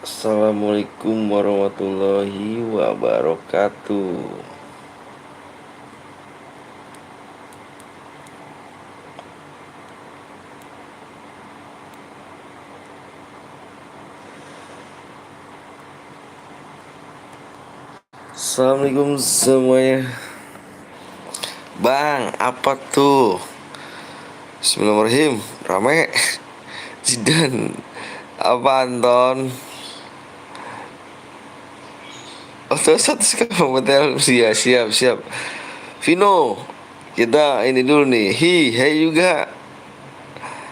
Assalamualaikum warahmatullahi wabarakatuh. Assalamualaikum semuanya. Bang, apa tuh? Bismillahirrahmanirrahim. Rame. Zidan. Apa Anton? Oh, terus satu sekarang betel. Siap, siap, siap. Vino, kita ini dulu nih. Hey juga.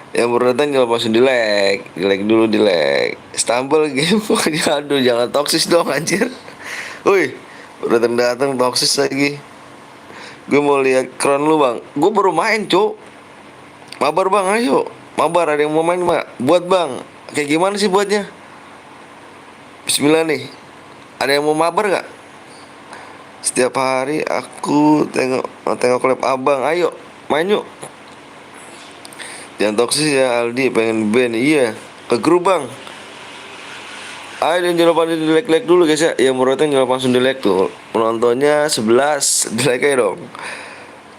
Yang baru datang jangan langsung di like dulu di like. Stumble game. Aduh, jangan toksis dong anjir. Woi, baru datang toksis lagi. Gue mau lihat keren lu bang. Gue baru main cuk. Mabar bang, ayo. Mabar, ada yang mau main mak? Buat bang. Kayak gimana sih buatnya? Bismillah nih. Ada yang mau mabar gak? Setiap hari aku tengok klub abang. Ayo, main yuk. Jangan toksis ya Aldi, pengen band. Iya, ke grup bang. Ayo jangan lupa di like dulu guys ya. Yang mau datang jangan lupa langsung di like tuh. Penontonnya 11, di like aja dong.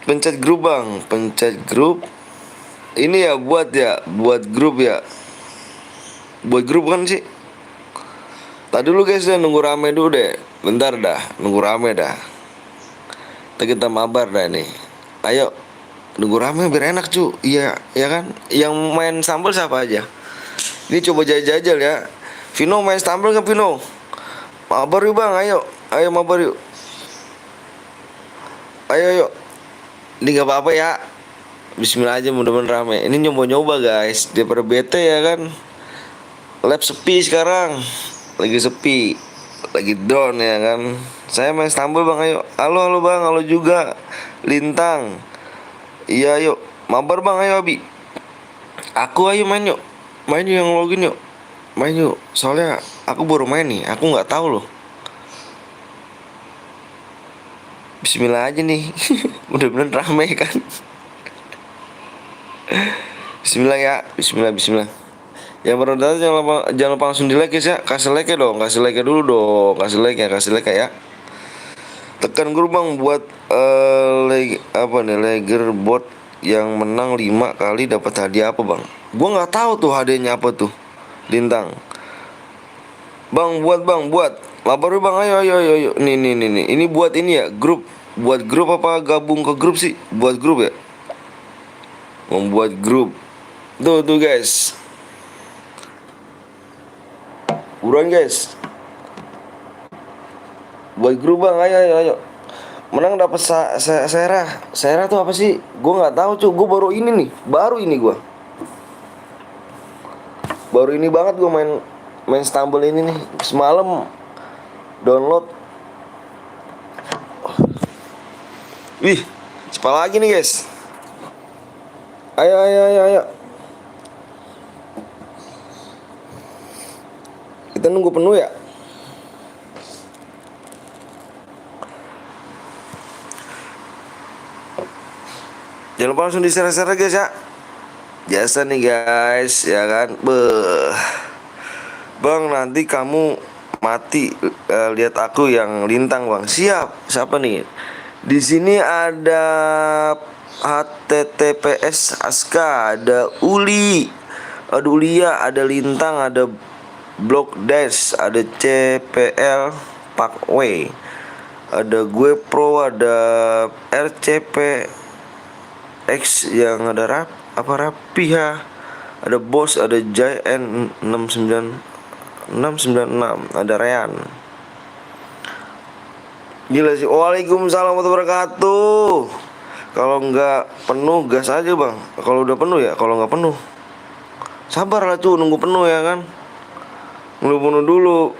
Pencet grup bang, pencet grup. Ini ya, buat grup ya. Buat grup kan sih. Tadi dulu guys ya, nunggu rame dulu deh. Bentar dah, nunggu rame dah. Kita mabar dah nih. Ayo, nunggu rame biar enak cu. Iya, ya kan. Yang main sambal siapa aja? Ini coba jajal ya. Vino main sambal nggak Vino? Mabar yuk bang, ayo. Ayo mabar yuk. Ayo. Ini nggak apa-apa ya. Bismillah aja, mudah-mudahan rame. Ini nyoba-nyoba guys. Daripada bete ya kan. Lab sepi sekarang. Lagi sepi. Lagi down ya kan. Saya main Istanbul bang, ayo. Halo bang, halo juga. Lintang. Iya yuk. Mabar bang, ayo Abi. Aku ayo main yuk. Main yuk, yang login yuk. Main yuk. Soalnya aku baru main nih. Aku nggak tahu loh. Bismillah aja nih. Mudah-mudahan rame kan. Bismillah ya. Bismillah. Yang baru datang jangan lupa langsung di like guys ya. Kasih like ya dong. Kasih like dulu dong. Kasih like ya. Tekan grup bang buat leader bot yang menang 5 kali dapat hadiah apa bang? Gua nggak tahu tuh hadiahnya apa tuh. Lintang. Bang buat. Lapor bang, ayo. Nih. Ini buat ini ya, grup. Buat grup apa gabung ke grup sih? Buat grup ya. Membuat grup. Tuh guys. Buruan guys. Buat grup bang, ayo. Menang dapat Serah tuh apa sih? Gue nggak tahu cuy. Gue baru ini nih. Baru ini banget gue main Stumble ini nih. Semalam download. Wih, siapa lagi nih guys? Ayo. Kita nunggu penuh ya. Jangan lupa langsung di-share guys ya. Biasa nih guys, ya kan. Bang, nanti kamu mati lihat aku yang lintang bang. Siap. Siapa nih? Di sini ada HTTPS Aska, ada Uli, ada Ulia, ada Lintang, ada Block Dash, ada CPL Parkway, ada gue Pro, ada RCP X yang ada rapi ya, ada Bos, ada Jai N696, ada Rean. Gila sih. Waalaikumsalam warahmatullahi wabarakatuh. Kalau nggak penuh gas aja bang. Kalau udah penuh ya. Kalau nggak penuh sabar lah tuh, nunggu penuh ya kan. Nunggu penuh dulu.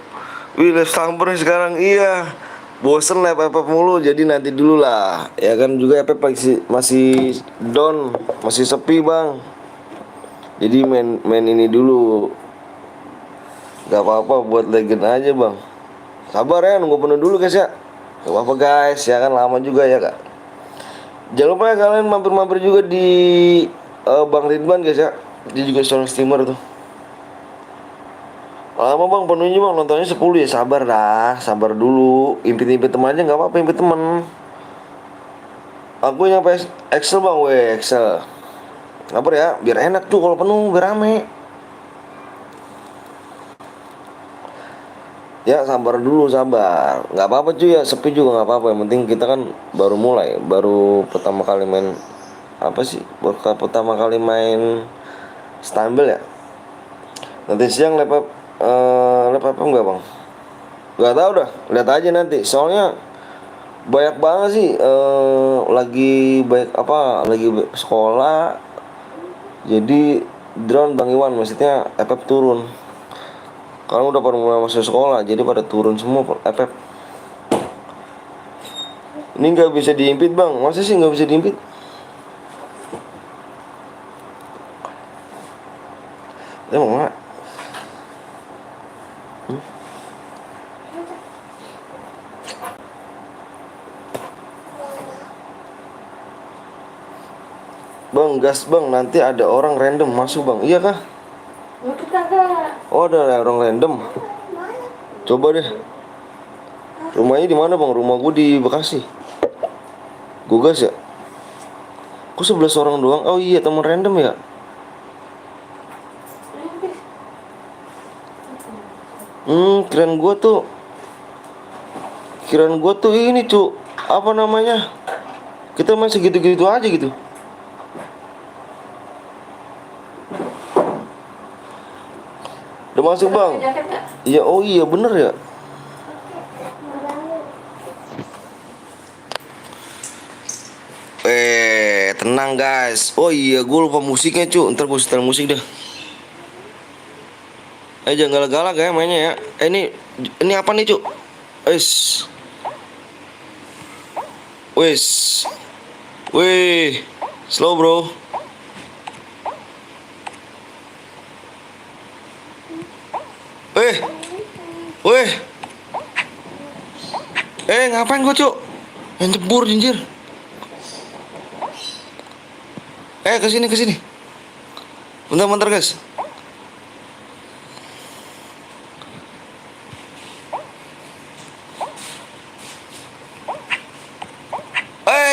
Wih, live stamper sekarang iya. Bosen lah FF mulu, jadi nanti dulu lah. Ya kan juga FF masih down, masih sepi bang. Jadi main ini dulu. Gak apa-apa buat legend aja bang. Sabar ya, nunggu penuh dulu guys ya. Gak apa-apa guys, ya kan lama juga ya kak. Jangan lupa ya kalian mampir-mampir juga di Bang Ridwan guys ya. Dia juga seorang streamer tuh. Lama bang penuhnya bang, nontonnya 10 ya, sabar dah, sabar dulu. Impit-impit teman aja nggak apa-apa, impit teman. Aku yang PS Excel bang, weh Excel. Sabar ya, biar enak tuh kalau penuh, biar rame. Ya sabar dulu, sabar. Nggak apa-apa cuy ya, sepi juga nggak apa-apa. Yang penting kita kan baru mulai, baru pertama kali main apa sih? Baru pertama kali main stumble ya. Nanti siang lap apa enggak bang? Nggak tahu dah, lihat aja nanti. Soalnya banyak banget sih, lagi banyak apa? Lagi sekolah. Jadi drone Bang Iwan, maksudnya FF turun. Karena udah pada mulai masuk sekolah, jadi pada turun semua FF. Ini nggak bisa diimpit bang, masa sih nggak bisa diimpit? Emang nggak? Bang, gas bang, nanti ada orang random masuk bang, iya kah? Oh ada orang random. Coba deh. Rumahnya di mana bang? Rumah gue di Bekasi. Gue gas ya? Kok 11 orang doang? Oh iya teman random ya? Kirain gue tuh, ini cu, apa namanya? Kita main segitu-gitu aja gitu. Udah masuk bang? Iya, oh iya bener ya. Tenang guys. Oh iya, gue lupa musiknya cu. Ntar gue setel musik dah. Jangan galak-galak ya mainnya ya. Ini apa nih cu? Wes, wes, weh, slow bro. Weh, weh, ngapain gue cu? Yang jebur jinjir. Kesini kesini. Bentar-bentar guys.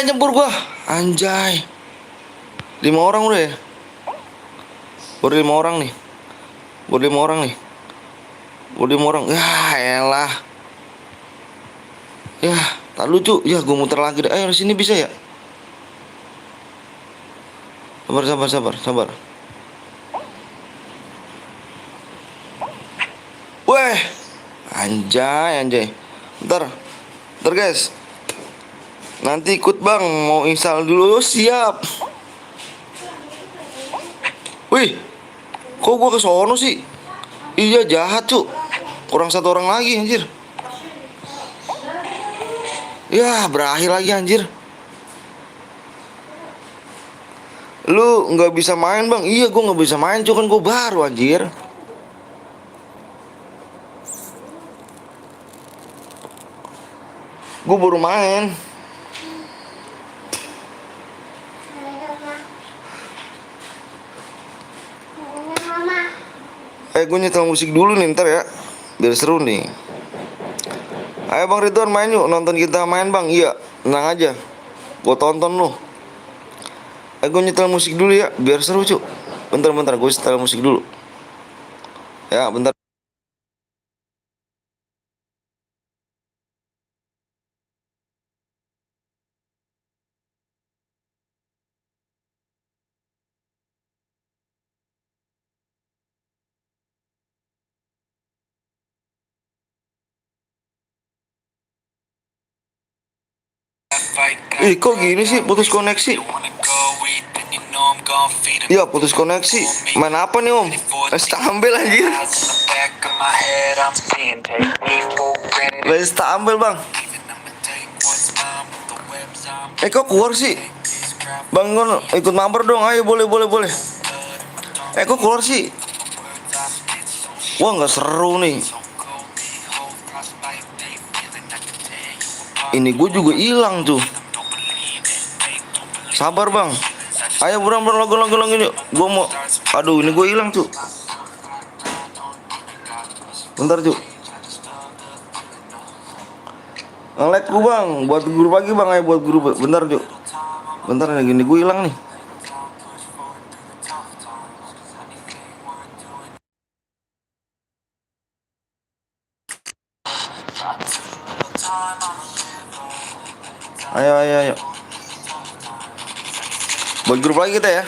Nyebur gua. Anjay. 5 orang udah ya. Baru 5 orang nih. Baru 5 orang nih. Baru 5 orang. Ya elah. Ya, tak lucu. Ya gua muter lagi deh. Ayo sini bisa ya. Sabar sabar sabar sabar. Weh. Anjay anjay. Bentar. Bentar guys. Nanti ikut bang, mau install dulu. Siap. Wih, kok gua ke sono sih? Iya jahat cu. Kurang 1 orang lagi anjir. Ya berakhir lagi anjir. Lu nggak bisa main bang? Iya gua nggak bisa main cu, kan gua baru anjir. Gua baru main. Gue nyetel musik dulu nih ntar ya, biar seru nih. Ayo bang Ridwan main yuk, nonton kita main bang. Iya, tenang aja, gue tonton lu. Gue nyetel musik dulu ya, biar seru cu. Bentar-bentar, gue setel musik dulu. Ya, bentar. Kok gini sih, putus koneksi? Iya, putus koneksi. Main apa nih om? Stumble anjir. Stumble bang. Kok keluar sih? Bang Gon ikut mabar dong, ayo boleh boleh boleh. Kok keluar sih? Wah nggak seru nih. Ini gue juga hilang tuh. Sabar bang. Ayo buruan login yuk. Gue mau. Aduh ini gue hilang tuh. Bentar Cuk. Nge-lag gue bang, buat grup lagi bang, ayo buat grup. Bentar Cuk. Bentar nih, gini gue hilang nih. Ayo, ayo, ayo. Buat grup lagi kita ya.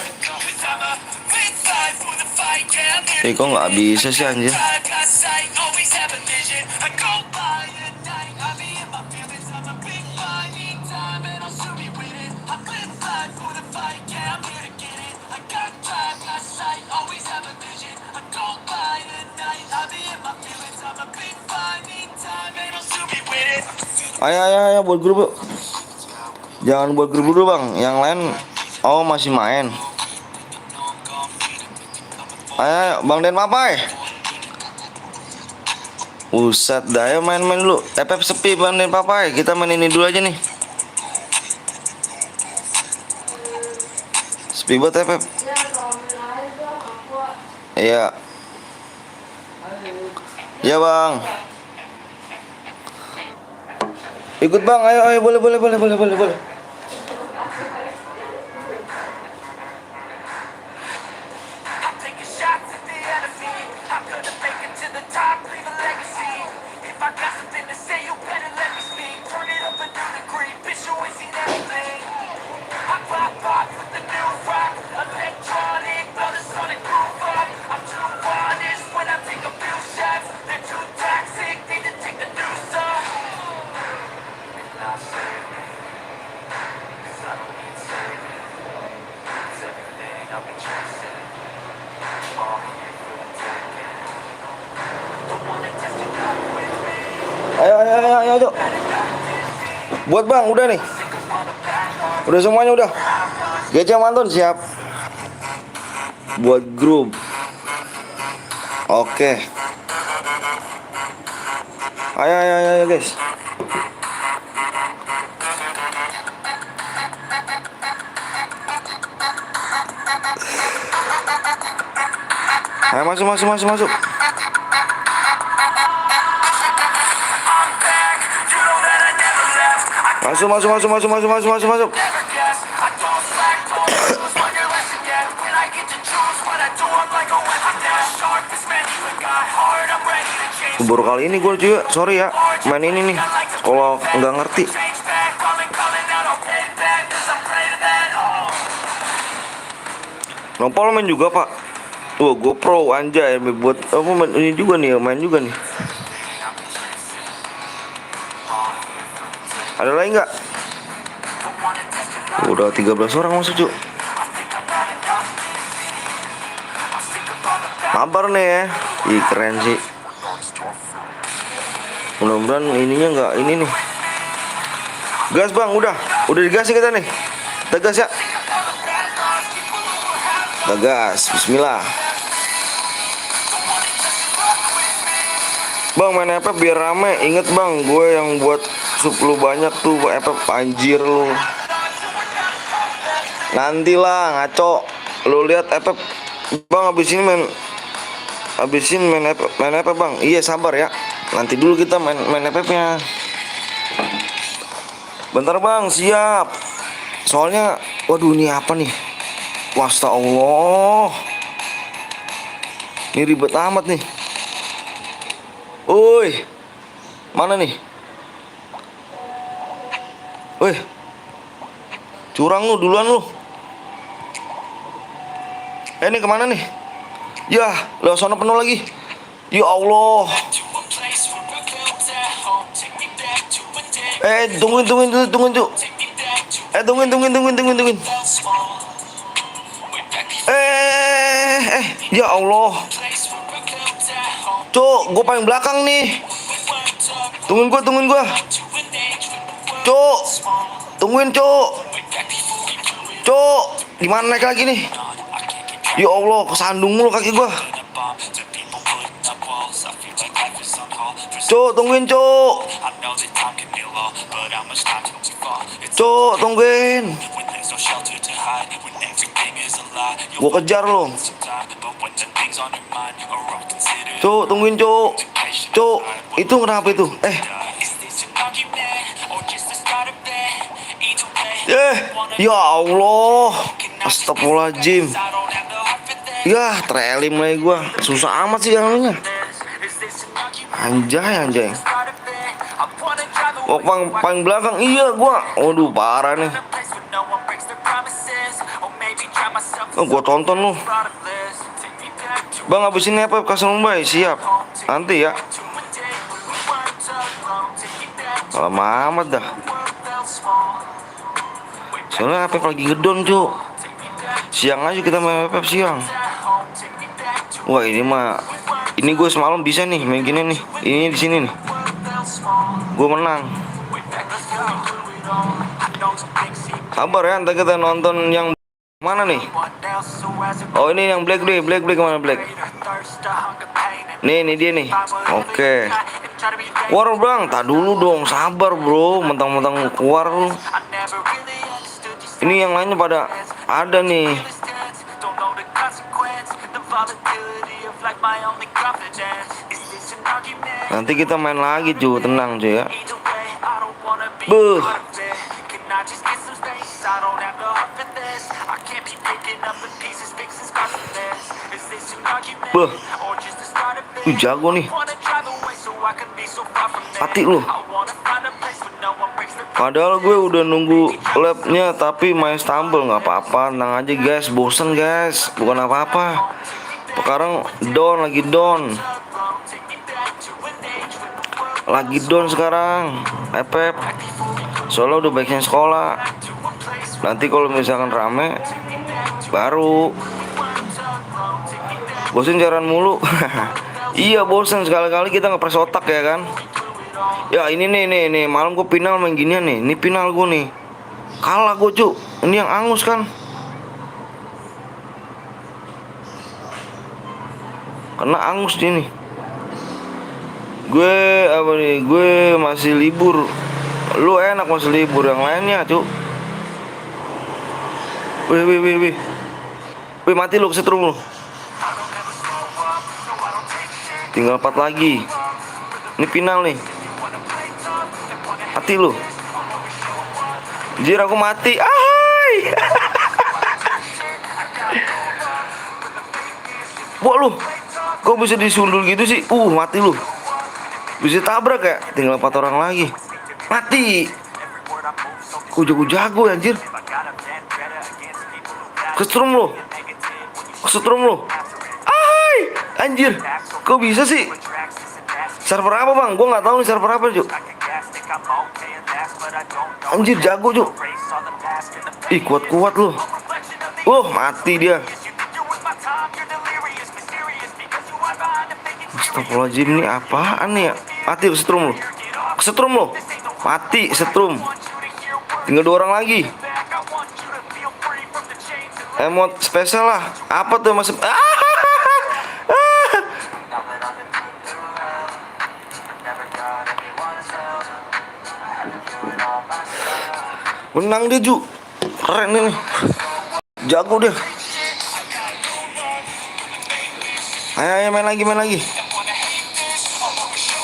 Kok nggak bisa sih anjir. Ayo, ayo, ayo buat grup yuk. Jangan buat grup dulu bang. Yang lain masih main. Ayo, Bang Den Papai. Usat dah, ayo main-main dulu. FF sepi Bang Den Papai. Kita main ini dulu aja nih. Sepi banget FF. Iya. Iya bang. Ikut bang, ayo, ayo, boleh. Ayo. Buat bang, udah nih. Udah semuanya udah. Gece Mantun siap. Buat grup. Oke. Ayo guys. Ayo masuk. Masuk. Baru kali ini gue juga, sorry ya, main ini nih. Kalau nggak ngerti. Nopal main juga pak. Tuh GoPro anjay buat apa main ini juga nih, main juga nih. Ada lagi nggak? Udah 13 orang masuk Cuk. Mabar nih ya. Ih keren sih. Mudah-mudahan ininya nggak ini nih. Gas bang, udah digas kita nih. Kita gas ya. Kita gas, bismillah. Bang main FF biar rame. Inget bang, gue yang buat sub lu banyak tuh FF anjir lu. Nantilah ngaco. Lu lihat FF bang habisin main FF bang. Iya sabar ya. Nanti dulu kita main FF-nya. Bentar bang, siap. Soalnya, waduh ini apa nih? Wasta Allah. Ini ribet amat nih. Woi, mana nih? Woi, curang lu duluan lu. Ini kemana nih? Ya, lewat sana penuh lagi. Ya Allah. Tungguin Cuk. Tungguin. Ya Allah. Cuk, gue paling belakang nih. Tungguin gua. Cuk. Tungguin, Cuk. Gimana naik lagi nih? Ya Allah, kesandung mulu kaki gua. Cuk, tungguin, Cuk. Tungguin. Gua kejar lo. Cuk, tungguin cuk. Cuk, itu kenapa itu? Ya Allah. Astagfirullahaladzim. Ya, trelim lagi gua. Susah amat sih jalannya. Anjay. Oh, paling belakang. Iya gua. Waduh, parah nih. Oh, gua tonton lu. Bang, abis ini apa kasih Mumbai? Siap. Nanti ya. Lama amat dah. Soalnya apa lagi ngedon cuk. Siang aja kita main FF siang. Wah ini mah, ini gue semalam bisa nih main gini nih. Ini di sini nih. Gue menang. Sabar ya, ntar kita nonton yang mana nih? Oh ini yang Black deh, Black mana Black? Nih dia nih. Oke. Keluar bang, tak dulu dong, sabar bro. Mentang-mentang keluar lu. Ini yang lainnya pada ada nih. Nanti kita main lagi cuy, tenang cuy ya. Buh. Buh. Jago nih. Mati lu. Padahal gue udah nunggu labnya tapi main stumble. Nggak apa-apa, tenang aja guys. Bosen guys, bukan apa-apa. Sekarang lagi down sekarang. FF. Soalnya udah baiknya sekolah. Nanti kalau misalkan rame baru. Bosen jalan mulu. Iya bosen, sekali-kali kita ngepres otak ya kan. Ya ini nih malam gue final main ginian nih. Ini final gue nih. Kalah gue cuk. Ini yang angus kan. Karena angus dia nih. Gue masih libur. Lu enak masih libur, yang lainnya cuk. Wih mati lu, kesetrum lu. Tinggal 4 lagi. Ini final nih. Mati lu. Jir aku mati. Ahai. Wah lu. Kok bisa disundul gitu sih? Mati lu. Bisa tabrak ya? Tinggal 4 orang lagi. Mati. Kok jago anjir. Kesetrum lu. Ahai. Anjir. Kok bisa sih? Server apa bang? Gue nggak tahu nih server apa cuk. Anjir jago cuk. Ih kuat lu. Mati dia. Astagfirullahaladzim, ini apaan nih ya? Mati kesetrum lu. Mati setrum. Tinggal 2 orang lagi. Emot spesial lah. Apa tuh masih? Menang dia Ju. Keren ini. Jago dia. Ayo main lagi.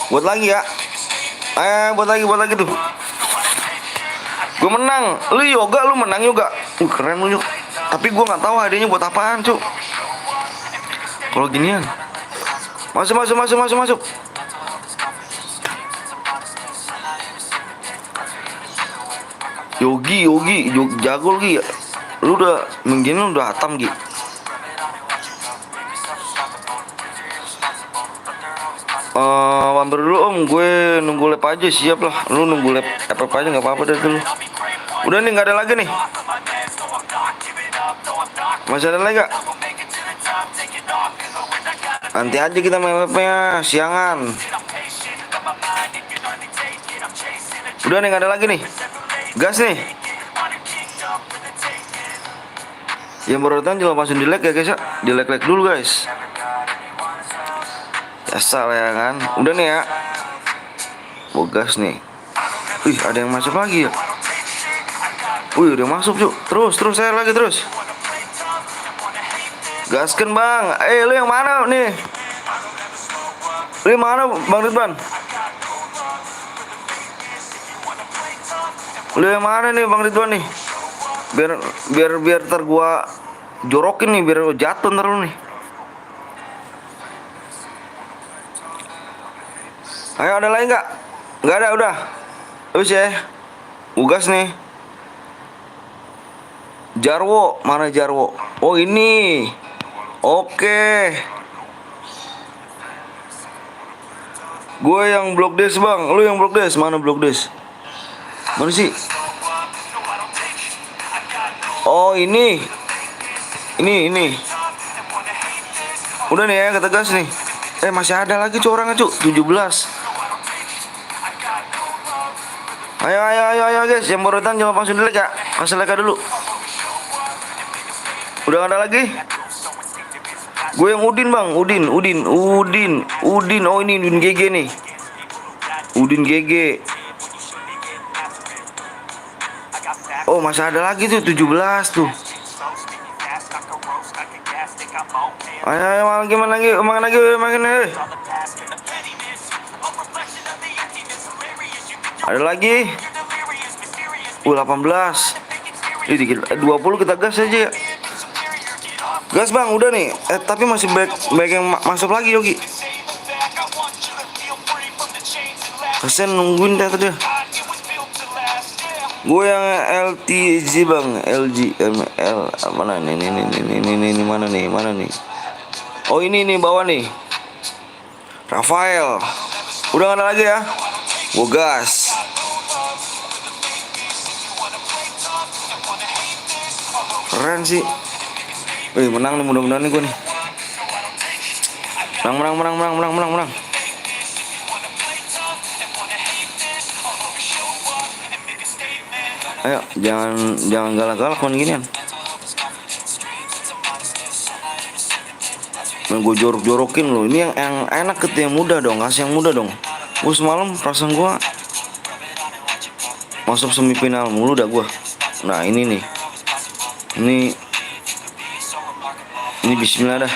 Buat lagi ya. Ayo buat lagi tuh. Gue menang. Lu yoga lu menang juga. Keren lu Ju. Tapi gue nggak tahu hadiahnya buat apaan Cu. Kalau ginian. Masuk. Yogi, jago Gi. Lu udah mungkin lu udah hatam Gi. Mampir dulu om, gue nunggu lab aja, siap lah. Lu nunggu lab apa aja nggak apa-apa deh dulu. Udah nih nggak ada lagi nih. Masih ada lagi gak? Nanti aja kita main labnya siangan. Udah nih nggak ada lagi nih. Gas nih. Yang baru datang jangan langsung di like ya guys ya. Di like dulu guys. Biasa ya kan. Udah nih ya. Gas nih. Wih ada yang masuk lagi ya. Wih udah masuk Cuk. Terus saya lagi terus. Gasken bang. Lu yang mana nih? Lu yang mana Bang Ridwan? Lu yang mana nih Bang Ridwan nih? Biar biar biar ntar gua jorokin nih, biar jatuh ntar lu nih. Ayo, ada lagi nggak? Nggak ada, udah. Habis ya. Ugas nih. Jarwo, mana Jarwo? Oh ini. Oke. Gue yang blok des bang, lu yang blok des. Mana blok des? Mana sih? Oh ini. Ini. Udah nih ya, kata gas nih. Masih ada lagi cu orangnya cu, 17. Ayo guys, yang baru datang jangan langsung delete ya. Kasih like dulu. Udah gak ada lagi. Gue yang Udin bang, Udin. Oh ini Udin GG nih. Udin GG. Oh masih ada lagi tuh 17 tuh. Ayo makan lagi. Ada lagi. 18. Dikit 20 kita gas aja ya. Gas bang, udah nih. Tapi masih baik yang masuk lagi Yogi. Kasian nungguin dah tadi. Gue yang LTG bang, LG ML mana nih? Ini mana nih? Oh ini nih bawah nih. Rafael. Udah gak ada lagi ya. Gue gas. Keren sih. Menang nih, mudah-mudahan nih gue nih. Menang. Ayo, jangan galak-galak kon ginian. Gue jorok-jorokin loh. Ini yang enak yang muda dong, kasih yang muda dong. Gue semalam perasaan gue masuk semifinal mulu dah gue. Nah ini nih. Ini bismillah dah.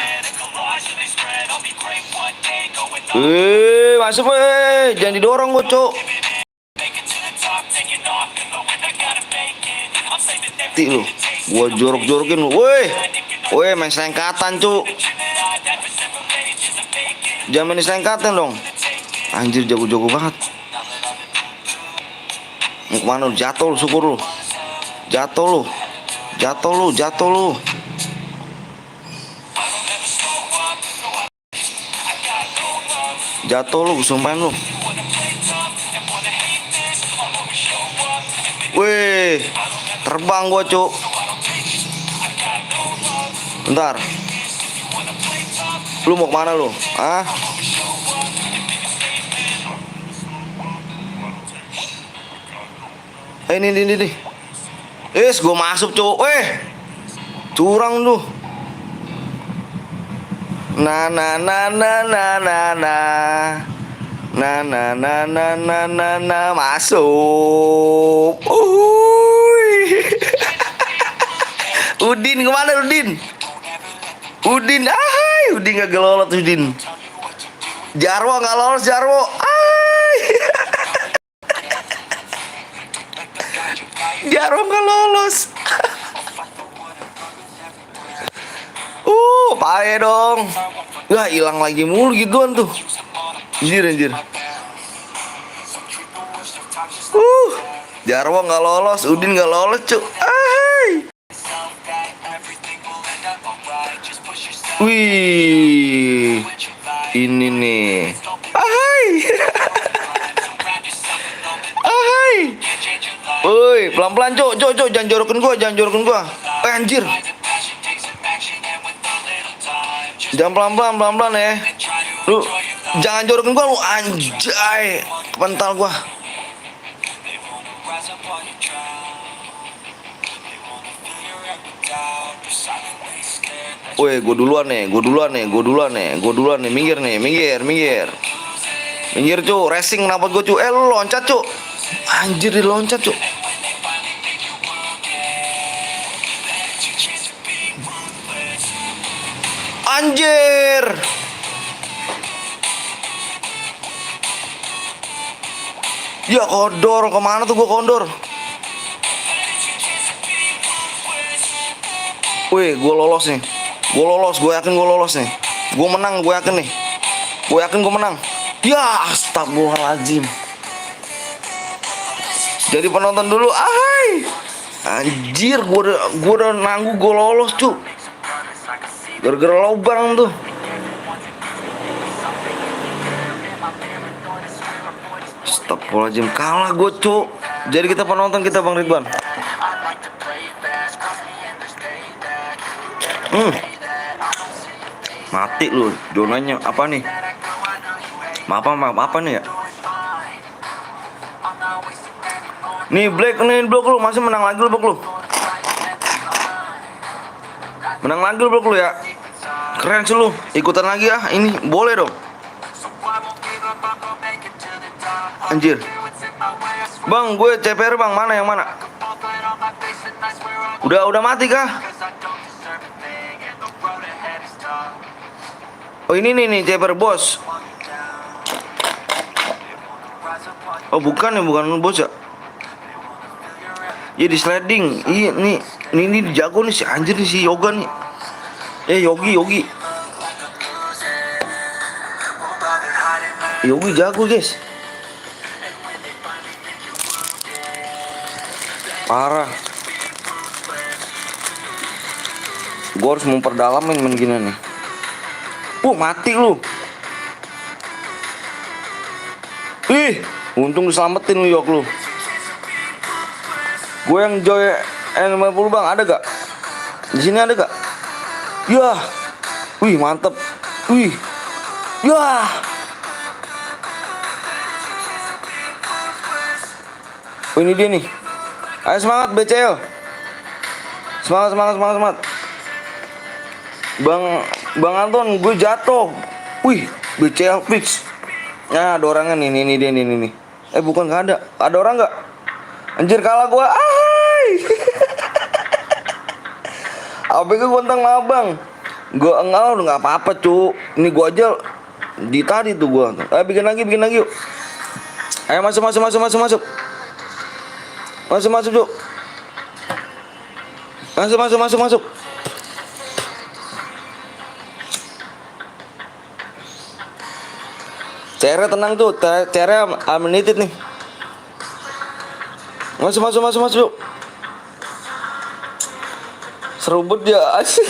Masuk jangan didorong gue cok. Ti lu, gua jorok-jorokin lu. Woi, main selengkatan cuk. Jangan main selengkatan dong. Anjir jago-jago banget. Mau kemana lu? Jatuh lu, syukur lu. Jatuh lu. Jatuh lu, sumpahin lu. Wih, terbang gua cuk. Bentar. Lu mau kemana lu? Ini. Gua masuk cuk. Curang lu. Na masuk. Udin kemana Udin? Udin gak lolos Udin. Jarwo gak lolos Jarwo. Jarwo gak lolos. Pae dong. Hilang lagi mulu gituan tuh. Anjir. Jarwo gak lolos, Udin gak lolos cuk. Wih, ini nih. Woi, pelan-pelan cuk, jangan jorokin gua. Anjir. Jangan pelan-pelan ya. Lu jangan jorokin gua lu, anjay. Pental gua. Woi, gue duluan nih. Minggir. Minggir cu, racing kenapa gue cu? Lu loncat cu. Anjir diloncat cu. Anjir. Ya kondor, kemana tuh gua kondor? Wih, gua lolos nih. Gua lolos, gua yakin gua lolos nih. Gua menang, gua yakin nih. Gua yakin gua menang. Ya, astagfirullahaladzim. Jadi penonton dulu, ahai. Anjir, gua udah nanggung gua lolos, cu. Gara-gara lubang tuh. Astagfirullahaladzim, kalah gue, cu. Jadi kita penonton kita, Bang Ridwan. Mati lu, zonanya apa nih? Maaf apa nih ya? Nih Black, nih Black lu masih menang lagi lu, Black lu. Menang lagi lu, Black lu ya. Keren sih lu, ikutan lagi ya. Ini boleh dong. Anjir. Bang, gue CPR bang, mana yang mana? Udah mati kah? Oh ini nih CPR bos. Oh bukan ya, bukan bos ya. Ya di sliding. Iya nih, ini jago nih si anjir nih si Yoga nih. Yogi. Yogi jago guys. Parah. Gue harus memperdalam main gini nih. Mati lu. Ih, untung diselamatin lu Yok lu. Gue yang Joy N50 bang, ada gak? Di sini ada gak? Yah. Wih, mantep. Wih. Yah. Ini dia nih. Ayo semangat BCL. Semangat. Bang Anton, gue jatuh. Wih, BCL fix. Nah, ada orangnya nih, ini dia nih. Bukan, gak ada. Ada orang gak? Anjir kalah gue. APK gue tentang labang. Gue enggak, udah gak apa-apa cu. Ini gue aja di tadi tuh gue. Bikin lagi yuk. Ayo masuk. Masuk cu. Masuk. Cere tenang tuh, Cere amenitit nih. Masuk yuk. Seru banget ya, asik.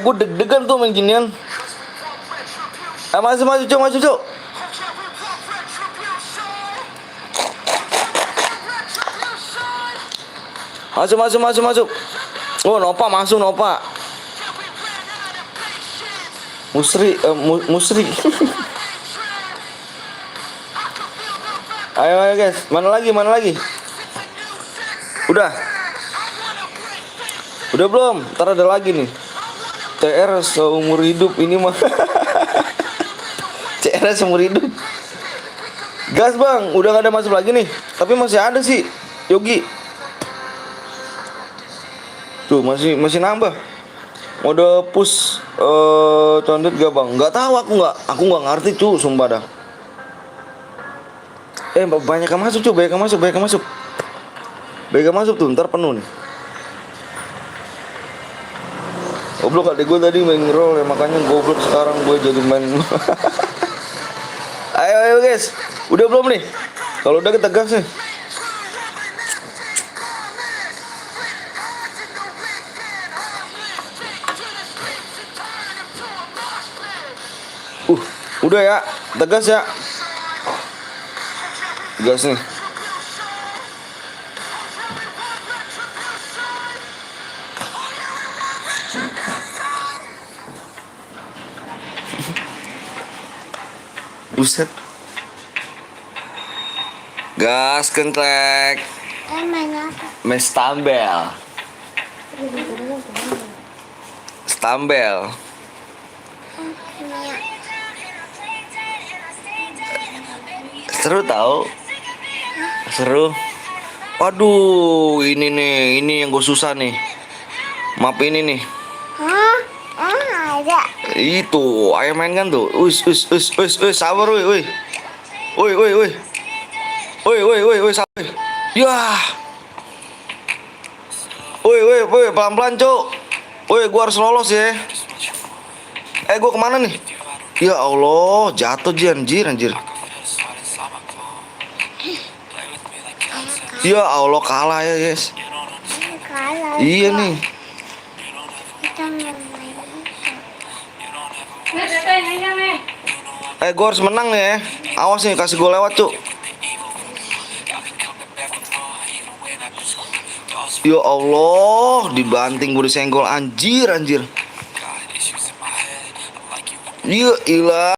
Gue deg-degan tuh main ginian. Masuk cuk. Masuk. Oh, Nova masuk, Nova. Musri. Ayo guys, mana lagi? Udah belum? Ntar ada lagi nih. CR seumur hidup ini mah. CR seumur hidup. Gas bang, udah gak ada masuk lagi nih. Tapi masih ada sih, Yogi. Tuh masih nambah. Mode push condet gak bang? Gak tahu aku nggak ngerti cu, sumpah dah. Banyak yang masuk cu, banyak yang masuk tuh, ntar penuh nih. Goblok adek gue tadi main roll ya, makanya goblok sekarang gue jadi main. Ayo guys, udah belum nih? Kalau udah kita gas nih. Udah ya, tegas ya. Gas nih. Buset. Gas kentrek. Main apa? Main stambel. Seru tau. Seru. Waduh, ini yang gue susah nih. Map ini nih. Ada. Itu ayam main kan tuh. Sabar woi. Woi. Woi, sabar. Yah. Woi, pelan-pelan, Cuk. Woi, gua harus lolos ya. Gua kemana nih? Ya Allah, jatuh anjir. Ya Allah, kalah ya, guys. Kalah. Iya nih. Kita main. Gua harus menang ya. Awas nih, kasih gua lewat, Cuk. Ya Allah, dibanting gue disenggol anjir. Ya ilah.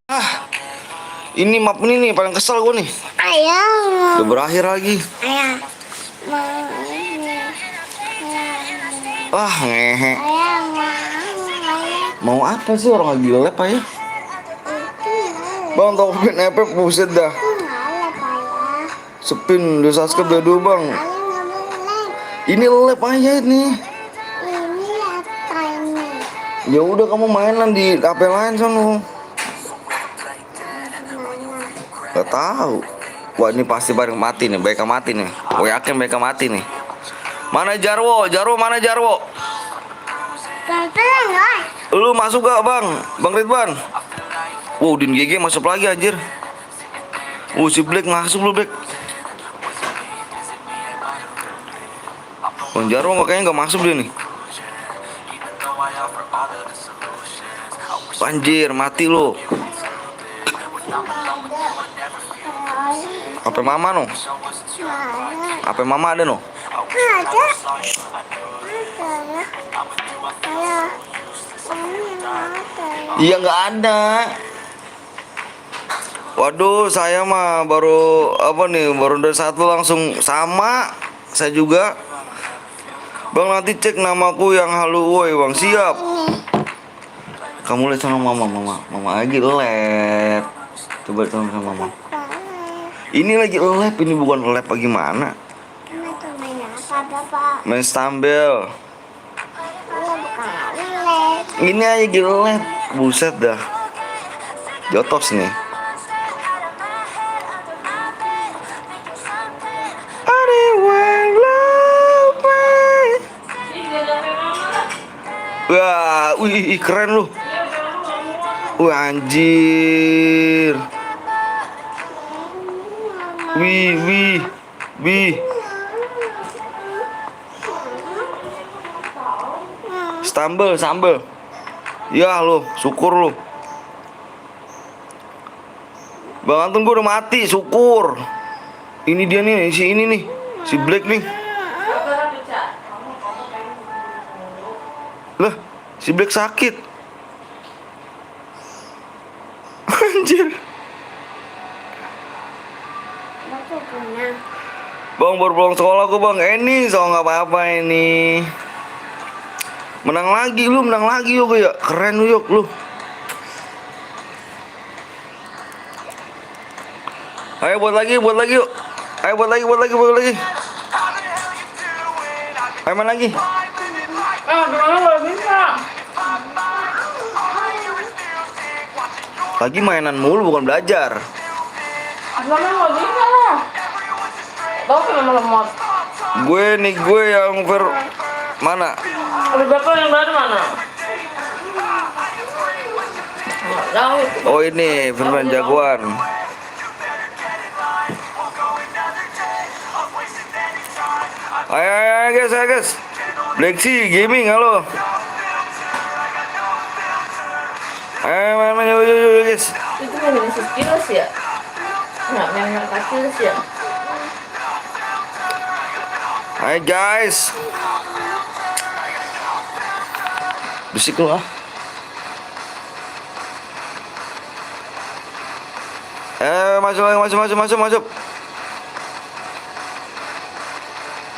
Ini map ini nih paling kesel gue nih. Ayah. Udah berakhir lagi. Ayah. Ngehe. Ayah. Mau apa sih orang lagi lep ya? Bang, tau pin efek buset dah. Spin udah subscribe udah dua bang. Ini lep aja nih. Ini apa ini? Ya udah kamu mainan di HP lain sono. Gak tahu. Wah ini pasti bareng mati nih, mereka mati nih. Gue yakin mereka mati nih. Mana Jarwo? Mana Jarwo? Lu masuk gak bang? Bang Ridwan? Din GG masuk lagi anjir. Si Black masuk lu Black. Bang Jarwo kayaknya gak masuk dia nih. Anjir mati lu. HP mama no? HP mama ada no? Ada. Iya nggak ada. Waduh saya mah baru baru dari satu langsung sama. Saya juga. Bang nanti cek namaku yang halu woi bang. Siap. Kamu lihat sama mama lagi lab. Coba sama mama. Ini lagi lab, ini bukan lab bagaimana? Main stambel. Ini aja lab. Buset dah. Jotos nih. Wah, keren lu. Wah, anjir. Wih. Sambel. Ya lu, syukur lu. Bang Anton gua udah mati, syukur. Ini dia nih, si Black nih. Lah, si Black sakit. Anjir. Bang baru pulang sekolah kok bang. Ini so nggak apa-apa ini. Menang lagi yuk ya. Keren lu yuk lu. Ayo buat lagi yuk. Ayo buat lagi. Ayo main lagi. Gimana nggak bisa? Lagi mainan mulu bukan belajar. Gimana nggak bisa lah? Tahu kan lemot. Gue yang mana? Ada yang baru mana? Tahu. Oh ini Firman jagoan. Ayo guys. Black Sea Gaming halo. Ayo main yuk guys. Itu main skills ya? Nggak main kecil ya? Ayo guys. Bisik lu ah. Masuk.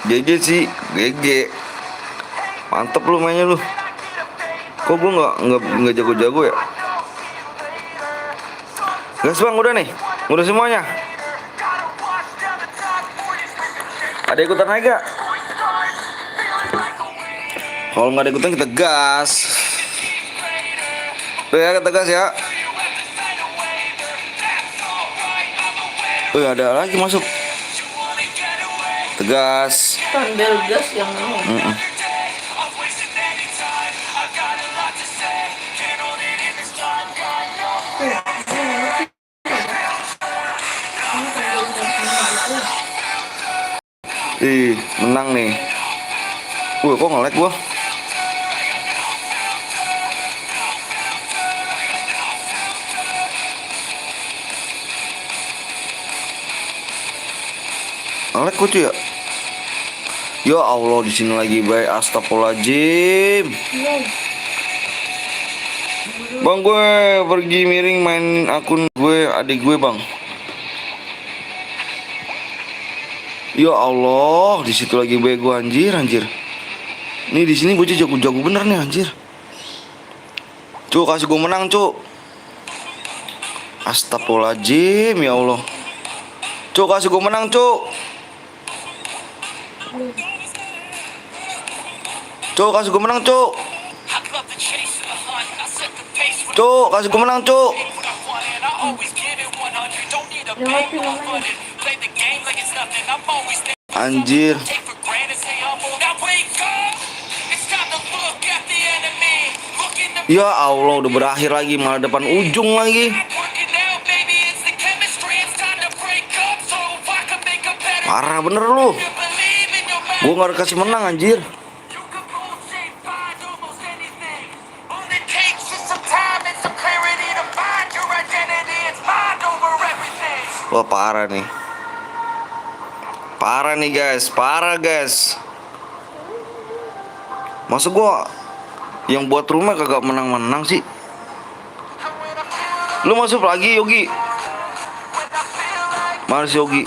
GG sih, GG. Mantep lu mainnya lu. Kok gua nggak jago-jago ya? Gas bang, udah nih, udah semuanya. Ada ikutan naik gak? Kalau nggak ada ikutan kita gas. Tuh ya, tegas ya. Ada lagi masuk. Tegas. Sambil gas yang ini. Ih, menang nih. Kok nge-lag gua? Nge-lag kok cuy ya? Ya Allah, di sini lagi baik. Astagfirullahaladzim. Bang, gue pergi miring main akun gue, adik gue, Bang. Ya Allah, di situ lagi baik gue, anjir. Nih di sini gue jago-jago bener nih, anjir. Cuk, kasih gue menang, Cuk. Astagfirullahaladzim, ya Allah. Cuk, kasih gue menang, Cuk. Cuk, kasih gue menang, Cuk. Cuk, kasih gue menang, Cuk. Anjir. Ya Allah, udah berakhir lagi, malah depan ujung lagi. Parah bener lu. Gue gak dikasih menang, anjir. Wah, parah nih. Parah nih guys, parah guys. Masa gua yang buat rumah kagak menang-menang sih? Lu masuk lagi, Yogi. Mana si Yogi?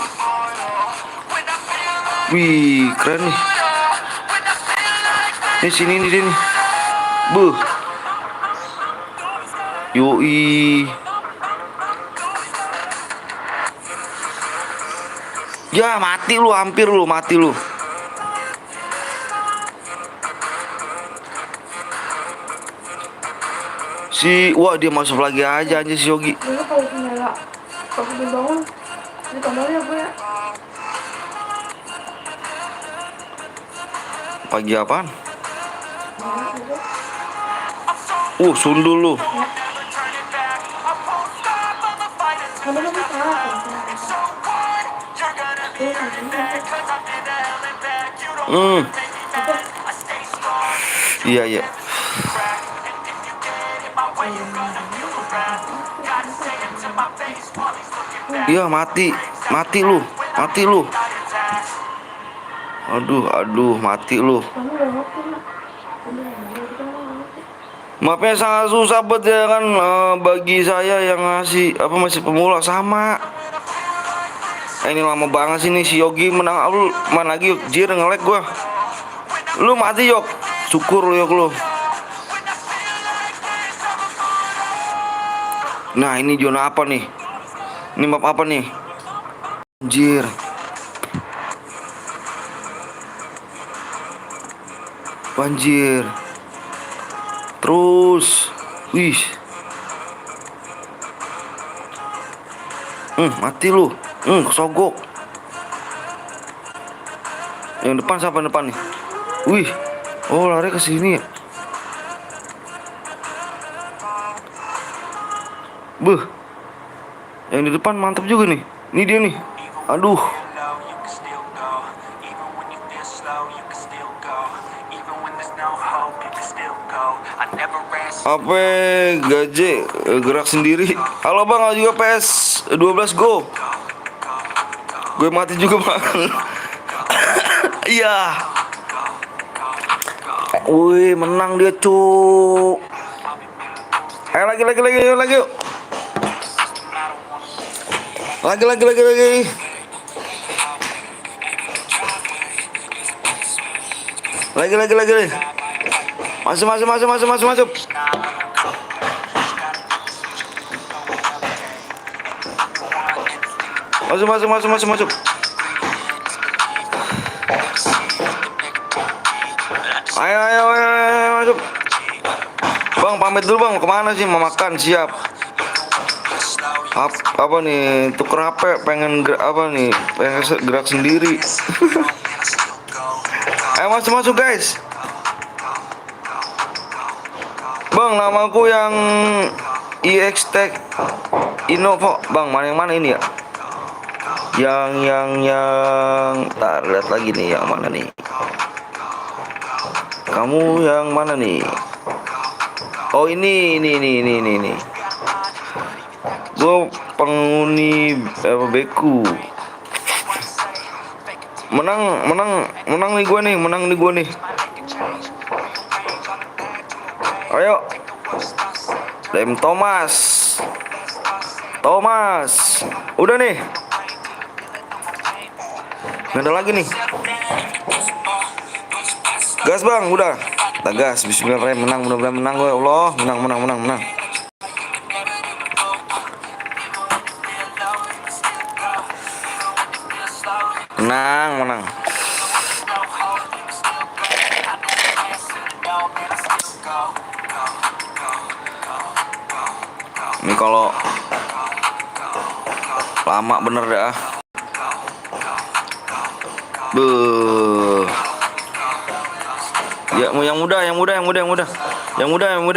Wih, keren nih. Ini sini nih dia nih. Buh. Yoi. Ya mati lu, hampir lu, mati lu. Wah, dia masuk lagi aja anjir si Yogi. Dulu kalau punya kalau dibangun ditambahin apa ya? Pagi apaan? Sundul lu. Iya. Iya, mati lu. Aduh, mati lu. Maafnya sangat susah buat ya kan, bagi saya yang ngasih masih pemula sama. Ini lama banget sih nih si Yogi menang. Lu mana lagi, Jir, nge-lag gua. Lu mati, Yok. Syukur lu, Yok, lu. Nah, ini zona apa nih? Ini map apa nih? Anjir. Banjir. Terus. Wih. Mati lu. Kesogok. Yang depan siapa depan nih? Wih. Oh, lari ke sini ya. Buh. Yang di depan mantap juga nih. Ini dia nih. Aduh. Apa gaje gerak sendiri. Halo bang, juga PS 12 go. Gue mati juga bang. Iya. Wih, menang dia cuk. Ayo lagi yuk. Lagi. Lagi. Masuk. Masuk. Ayo, masuk. Bang, pamit dulu bang, kemana sih? Mau makan, siap. Apa nih, tuker HP, pengen apa nih, pengen gerak sendiri. Ayo masuk guys. Bang, namaku yang IX Tech Innova. Bang, yang mana ini ya? Yang tar lihat lagi nih, yang mana nih? Kamu yang mana nih? Oh ini. Gue penghuni beku. Menang nih gue nih. Ayo, Dem Thomas, udah nih. Nggak ada lagi nih. Gas bang, udah. Kita gas. Bismillahirrahmanirrahim. Mudah-mudahan menang gue. Allah, menang. Menang. Ini kalau lama bener dah. Beuh. Ya, yang muda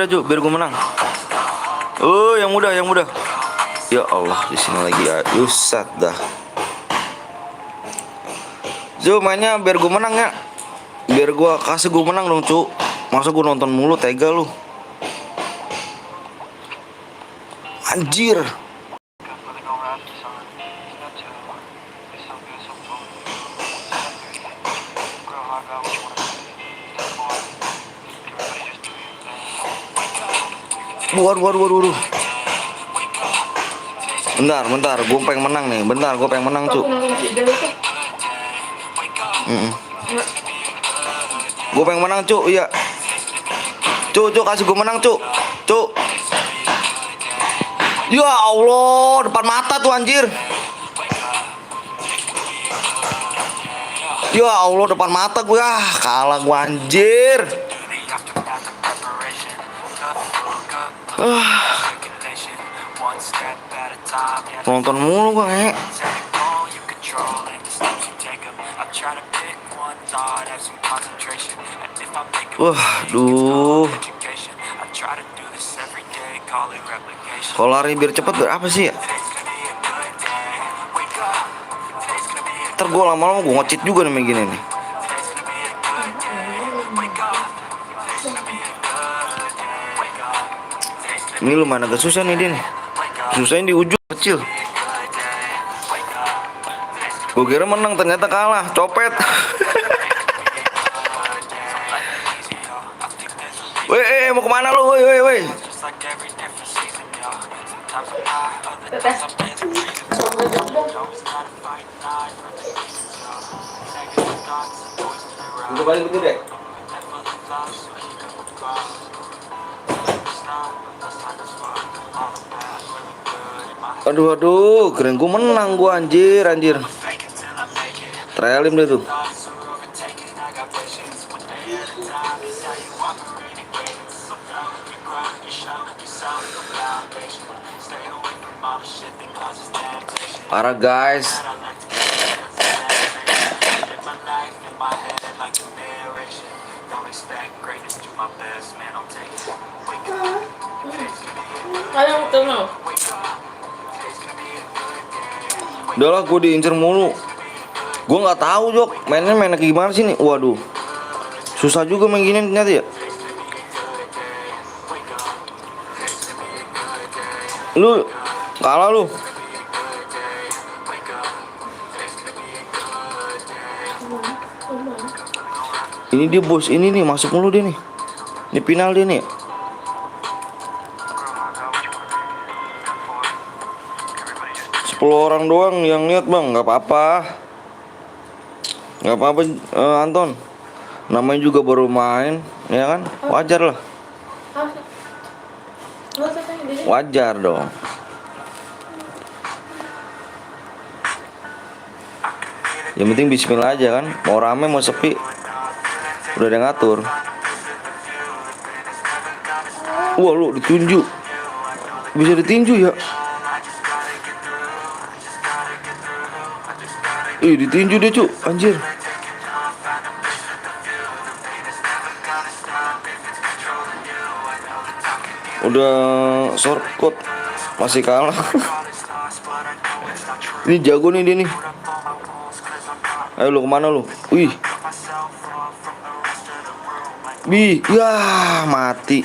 cu, biar gue menang. Oh, yang muda. Ya Allah, di sini lagi ya. Yusat dah. Cu, mainnya biar gue menang ya. Biar gue kasih gue menang dong, cu. Masa gue nonton mulu, tega lu. Anjir. Waduh. Bentar, gue pengen menang nih. Cu. Gue pengen menang, cu. Iya. Cu, kasih gue menang, cu. Ya Allah, depan mata tuh anjir. Ya Allah, depan mata gue. Kalah gue anjir. Nonton mulu gue nge. Duh. Kalau lari biar cepet apa sih ya? Ntar gue lama-lama gue ngecit juga nih gini nih. Ini lumayan agak susah nih Din. Susahnya di ujung kecil. Gue kira menang, ternyata kalah. Copet. Weh, mau kemana lu? Weh. Udah balik betul deh. Aduh, keren gue menang gue anjir. Trailim deh tuh. Parah guys. Udah lah, gue diincer mulu. Gue nggak tahu Jok, mainnya kayak gimana sih nih. Waduh, susah juga main gini ternyata ya. Lu kalah lu. Ini dia bos, ini nih masuk mulu dia nih. Ini final dia nih. Orang doang yang lihat bang, nggak apa-apa, Anton. Namanya juga baru main, ya kan? Wajar lah. Wajar dong. Yang penting bismillah aja kan. Mau rame mau sepi, udah ada yang ngatur. Wah lu ditunjuk. Bisa ditinju ya. Ditinju dia cu, anjir. Udah shortcut masih kalah. Ini jago nih dia nih. Ayo lu kemana lu? Wih. Ya mati.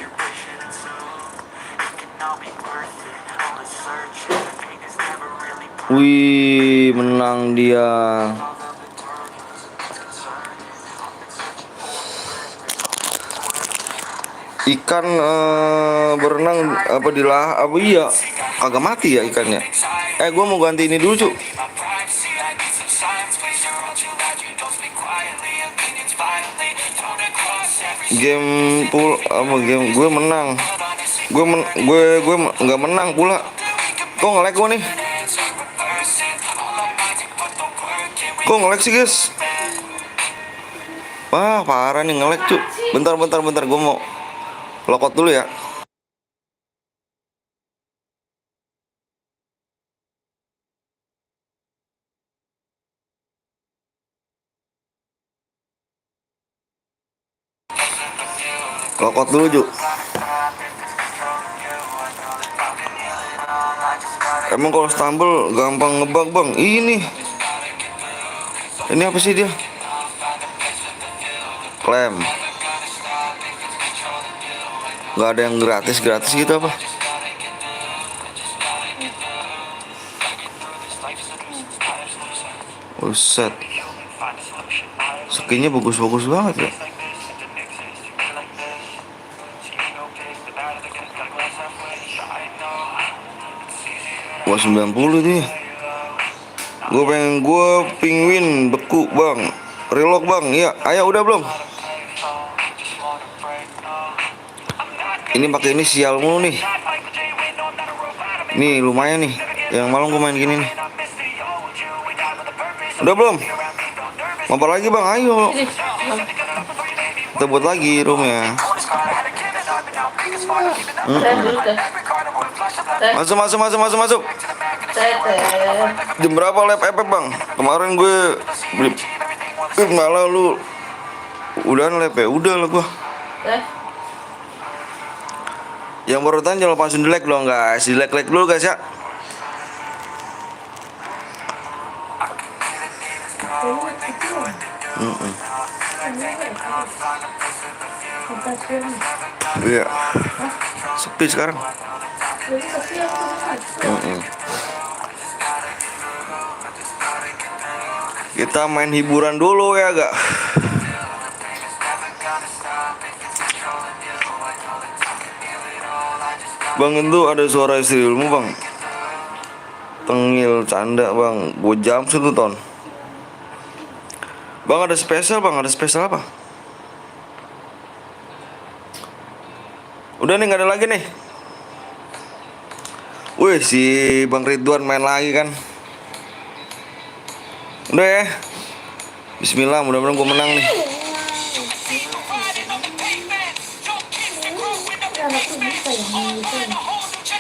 Wih, menang dia. Ikan berenang apa apa iya kagak mati ya ikannya. Gua mau ganti ini dulu cu. Game gue menang. Gue nggak menang pula. Kok nge-lag gue nih? Kok nge-lag sih guys? Wah parah nih nge-lag cu. Bentar gue mau lokot dulu ya. Lokot dulu cu. Emang kalau stumble gampang ngebug bang? Ini apa sih dia? Klaim. Gak ada yang gratis gitu apa? Buset. Skinnya bagus banget ya. Wah 90 nih. Gue penguin beku bang. Relock bang. Iya. Ayo udah belum? Ini pakai ini sial mulu nih. Nih lumayan nih. Yang malam gue main gini nih. Udah belum? Mampir lagi bang. Ayo. Kita buat lagi roomnya. Masuk. Jam berapa lab FF bang? Kemarin gue beli malah lu udahan lab ya? Udah lah gue. Yang baru tanya jangan langsung di like dong guys. Di like dulu guys ya. Iya. Sepi sekarang. Kita main hiburan dulu ya gak? Bang itu ada suara istri ilmu bang. Tengil canda bang. Gue jam satu ton. Bang ada spesial bang. Ada spesial apa? Udah nih gak ada lagi nih. Wih si Bang Ridwan main lagi kan. Udah ya. Bismillah mudah-mudahan gue menang nih.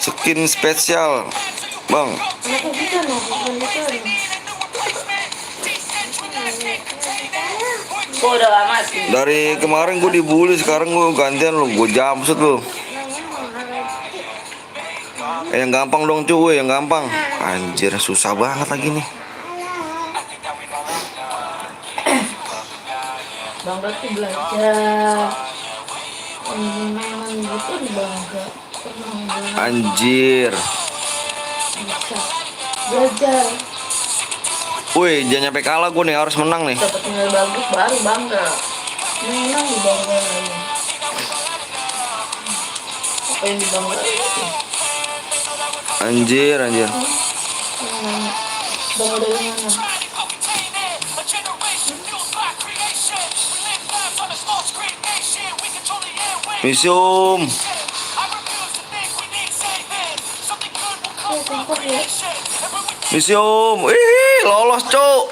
Skin spesial bang. Dari kemarin gue dibully, sekarang gue gantian lo, gue jamsut lo. Yang gampang dong cuy, yang gampang. Anjir susah banget lagi nih. Bang berarti belajar main gitu di Bangga. Anjir. Belajar. Wih, jangan nyampe kalah gue nih, harus menang nih. Dapat nilai bagus baru bangga. Menang di Bangga. Apa yang di Bangga? Anjir. Bangga dari mana? Museum. Museum. Ih, lolos, Cuk.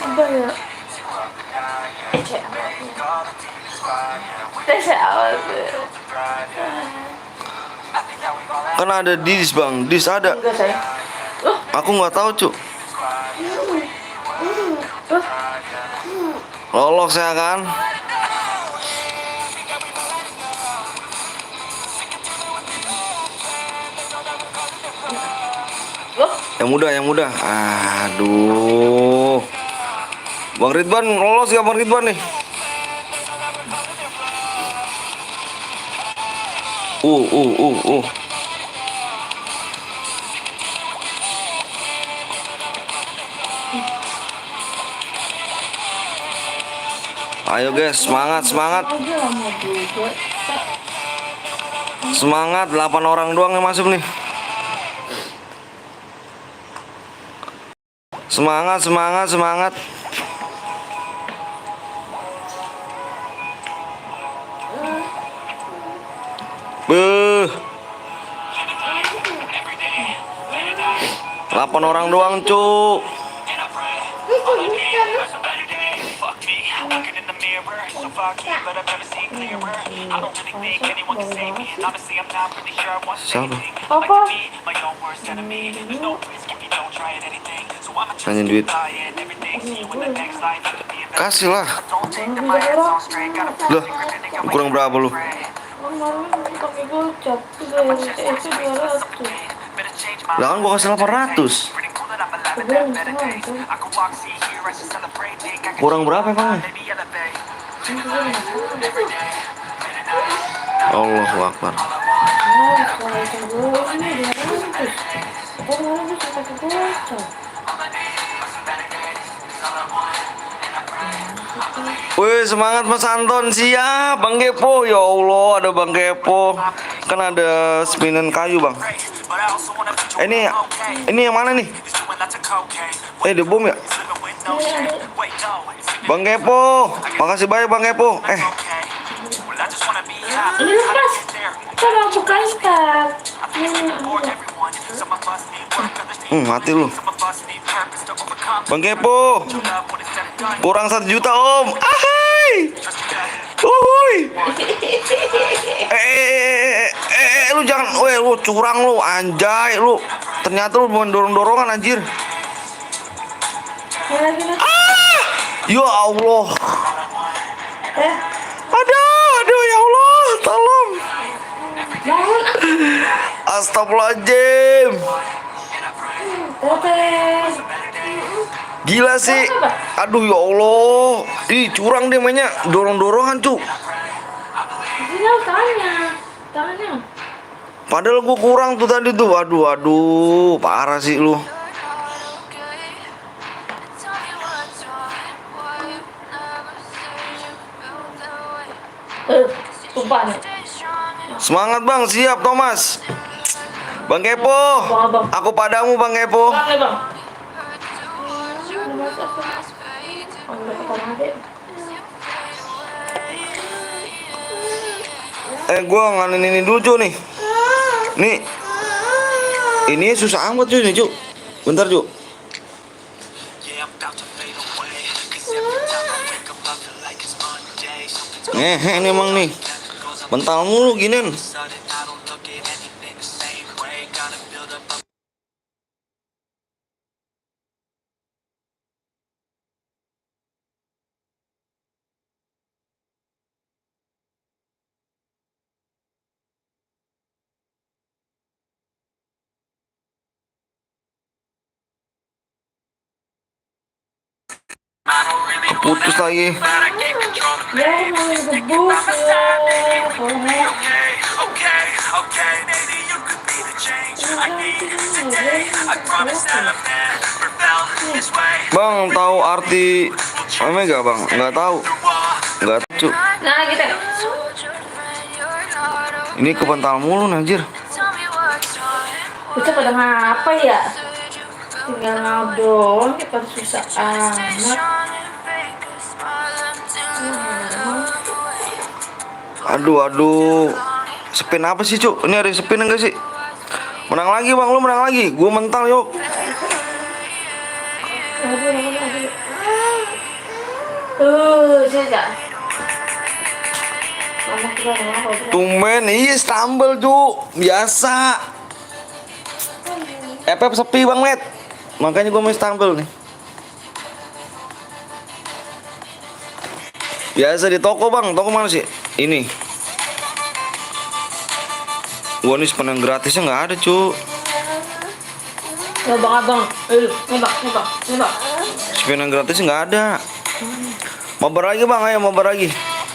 Apa ya? Tes awal. Kan ada dis bang, dis ada. Enggak sayang. Aku nggak tahu cuk. Tuh. Lolos ya kan? Loh, Yang muda. Aduh. Bang Ridwan lolos gak Bang Ridwan nih? Uh. Ayo guys, semangat. aja lama juga. Semangat, 8 orang doang yang masuk nih. Semangat. Beuh. 8 orang doang, cuk. Siapa? Apa? Nanya duit. Kasih lah. Lah, kurang berapa lu? Kemarin pakai gocap itu 200. Lah kan gua kasih 800. Kurang berapa emang? Allahu Akbar. Wih, semangat Mas Anton, siap Bang Kepo. Ya Allah, ada Bang Kepo. Kan ada spinan kayu Bang. Ini yang mana nih? Ada bom ya? Bang Kepo, makasih banyak Bang Kepo. Ini lepas. Coba bukain Kak. Mati lu. Bang Kepo, kurang 1 juta Om. Ahai. Uhuy. Lu jangan, lu curang lu, anjay lu. Ternyata lu bukan dorong-dorongan anjir. Ya Allah. Aduh ya Allah, tolong. Astagfirullahaladzim. Gila sih. Aduh ya Allah. Ih, curang dia mainnya, dorong-dorongan, Cuk. Ini tangannya. Padahal gua kurang tuh tadi tuh. Aduh, parah sih lu. Sumpah nih. Semangat Bang, siap Thomas. Bang Kepo, aku padamu Bang Kepo. Bang, Bang. Gua nganin ini dulu Cuk nih. Nih. Ini susah amat cuy nih Cuk. Bentar Cuk. Ini emang nih. Mental mulu ginian. Keputus lagi. Ya, mau debus ya. Bang, tahu arti Omega Bang? Nggak tahu. Nggak tahu Cuk. Nah, gitu. Ini kepental mulu anjir. Kita pada ngapa ya? Tinggal ngobrol, kita susah amat. Aduh. Spin apa sih Cuk? Ini ada spin enggak sih? Menang lagi Bang, lu menang lagi. Gua mental yuk. Jaga. Tumben, iya stumble Cuk. Biasa. FF sepi Bang Met. Makanya gue main tampil nih. Biasa di toko Bang. Toko mana sih? Ini. Wah ini spin yang gratisnya nggak ada cu. Ya bang abang, nih bang. Spin yang gratis nggak ada. Mabar lagi Bang, ayo mabar lagi.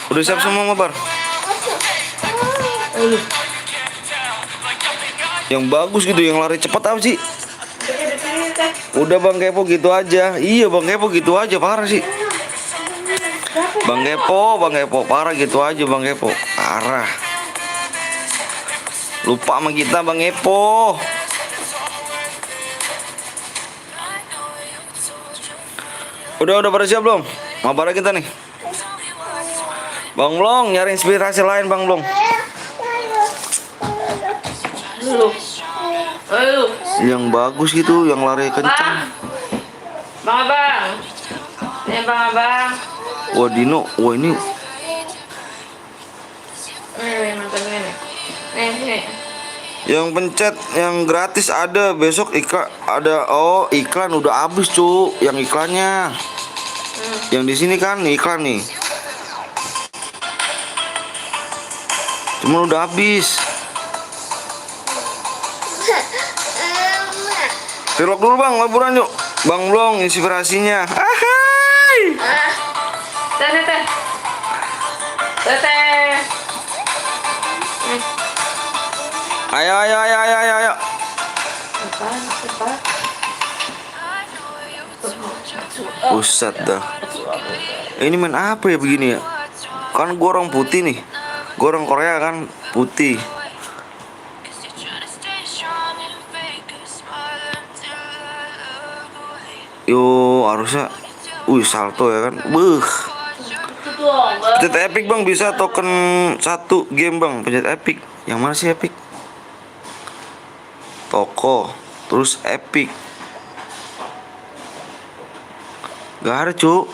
Udah siap semua mabar. Yang bagus gitu, yang lari cepat apa sih? Udah Bang Kepo gitu aja. Iya Bang Kepo gitu aja, parah sih. Bang Kepo parah gitu aja Bang Kepo. Parah. Lupa sama kita Bang Kepo. Udah pada siap belum? Mabar kita nih. Bang Blong nyari inspirasi lain Bang Blong. Yang bagus gitu, yang lari kencang. Bang abang, ini bang abang. Wah Dino, wah ini Mantap ini. Nih. yang pencet yang gratis ada, besok iklan ada. Oh iklan udah habis cu, yang iklannya. Yang di sini kan iklan nih. Cuma udah habis. Tilok dulu Bang, laburan yuk. Bang Blong inspirasinya. Ahai. Teh. Ayo. Buset dah. Ini main apa ya begini ya? Kan gua orang putih nih. Gua orang Korea kan putih. Yo harusnya salto ya kan. Pencet epic Bang, bisa token 1 game Bang. Pencet epic. Yang mana sih epic? Toko, terus epic. Gak ada cu.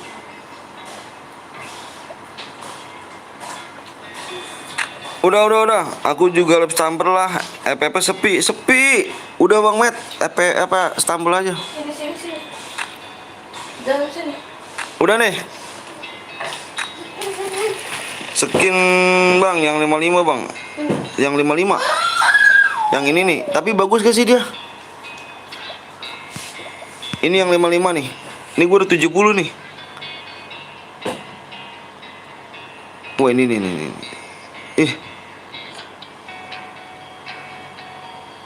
Udah. Aku juga lep stumble lah. FP sepi. Udah Bang Met. Stumble aja. Sini. Jangan sini. Udah nih. Skin Bang yang 55 Bang. Yang 55. Yang ini nih, tapi bagus gak sih dia? Ini yang 55 nih. Ini gue udah 70 nih. Wah ini nih.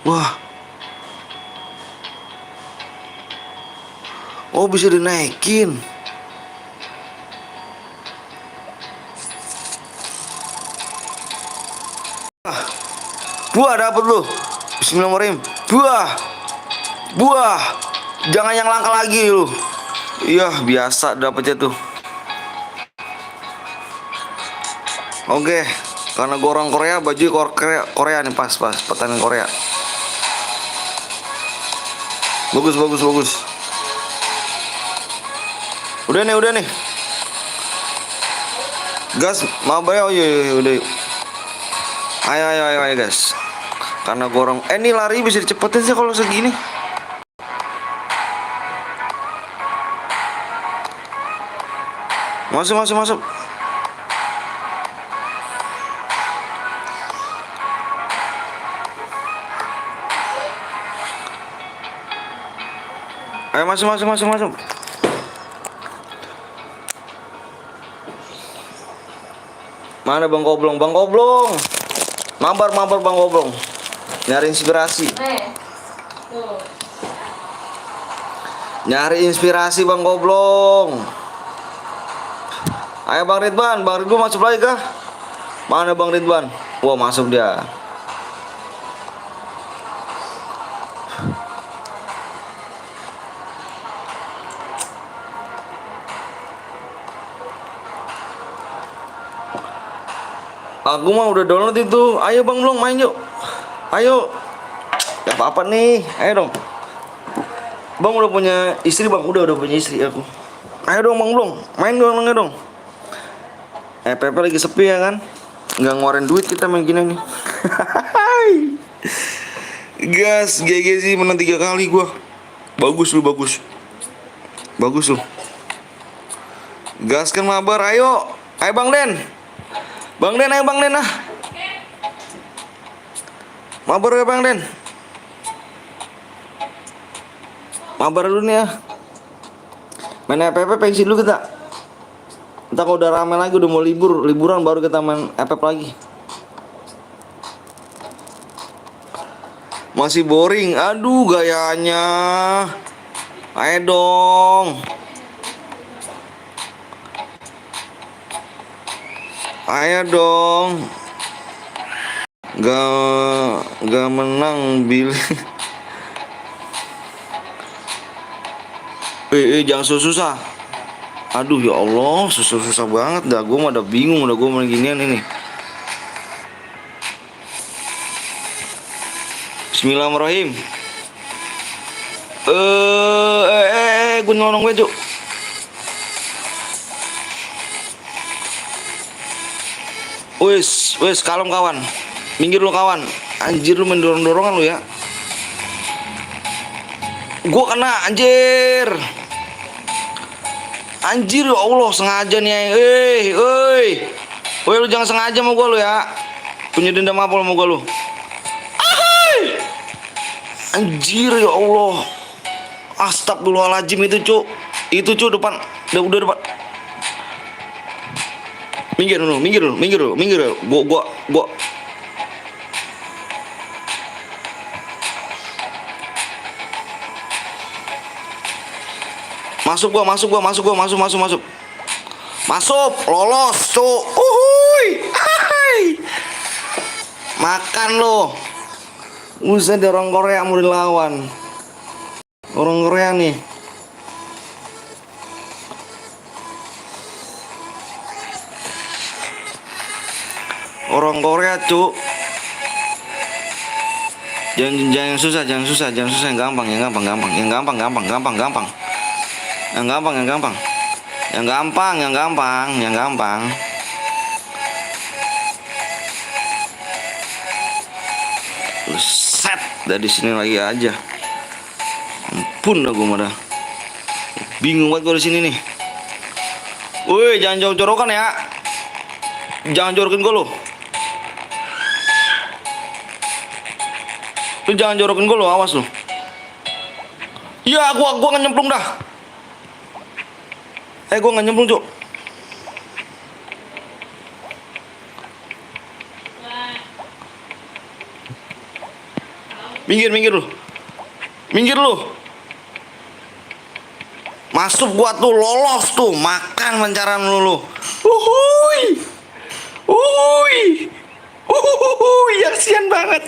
Wah. Oh bisa dinaikin. Buah dapet lu. Bismillahirrahmanirrahim. Buah. Jangan yang langka lagi lu. Iya biasa dapetnya tuh. Oke, karena gue orang Korea, baju Korea nih pas pertandingan Korea. Bagus. Udah nih. Gas, maaf ya, udah. Ayo guys. Karena gue orang, ini lari bisa dicepetin sih kalau segini. Masuk. Ayo masuk. Mana Bang Goblong? Mabar Bang Goblong. Nyari inspirasi. Nyari inspirasi Bang Goblong. Ayo Bang Ridwan masuk lagi kah? Mana Bang Ridwan? Wah masuk dia. Aku mah udah download itu. Ayo Bang Blong main yuk. Ayo. Gak apa-apa nih. Ayo dong. Bang udah punya istri Bang. Udah punya istri aku. Ayo dong Bang Blong. Main dong. PP lagi sepi ya kan. Nggak ngeluarin duit kita main gini nih. Gas, GG sih, menang 3 kali gua. Bagus lu, bagus. Bagus lu. Gas kan mabar, ayo. Ayo Bang Den. Bang Den, ayo Bang Den ah. Mabar ya Bang Den. Mabar dulu nih ya. Main FF pensi dulu kita. Entah kalau udah rame lagi, udah mau liburan baru kita main FF lagi. Masih boring, aduh gayanya. Ayo dong. Ayo dong. Gak menang Bill. Jangan susah. Aduh ya Allah, susah banget dah. Gue mah udah bingung, udah gue main ginian ini. Bismillahirrahmanirrahim. Gue nyolong gue cuk. Wes, kalem kawan. Minggir lu kawan. Anjir lu main dorong-dorongan lu ya. Gue kena anjir. Anjir ya Allah, sengaja nih. Woi lu jangan sengaja sama gue lu ya. Punya dendam apa sama gue lu? Anjir ya Allah. Astagfirullahaladzim itu cuk. Itu cuk depan. Udah depan. Minggir dulu. Gua. Masuk. Masuk, lolos cuk. Makan lo. Buset, orang Korea mau dilawan. Orang Korea nih. Orang Korea, cuk. Jangan susah, yang gampang. Yang gampang. Set dari sini lagi aja. Ampun dah gue marah. Bingung banget gue di sini nih. Woi, jangan jorok-jorokan ya. Jangan jorokin gue lo. Lu jangan jorokin gue lo, awas lo. Iya, gua nggak nyemplung dah. Gua nggak nyemplung cuk. Minggir lu. Masuk gua tuh, lolos tuh, makan pancaran lu. Yarsian banget.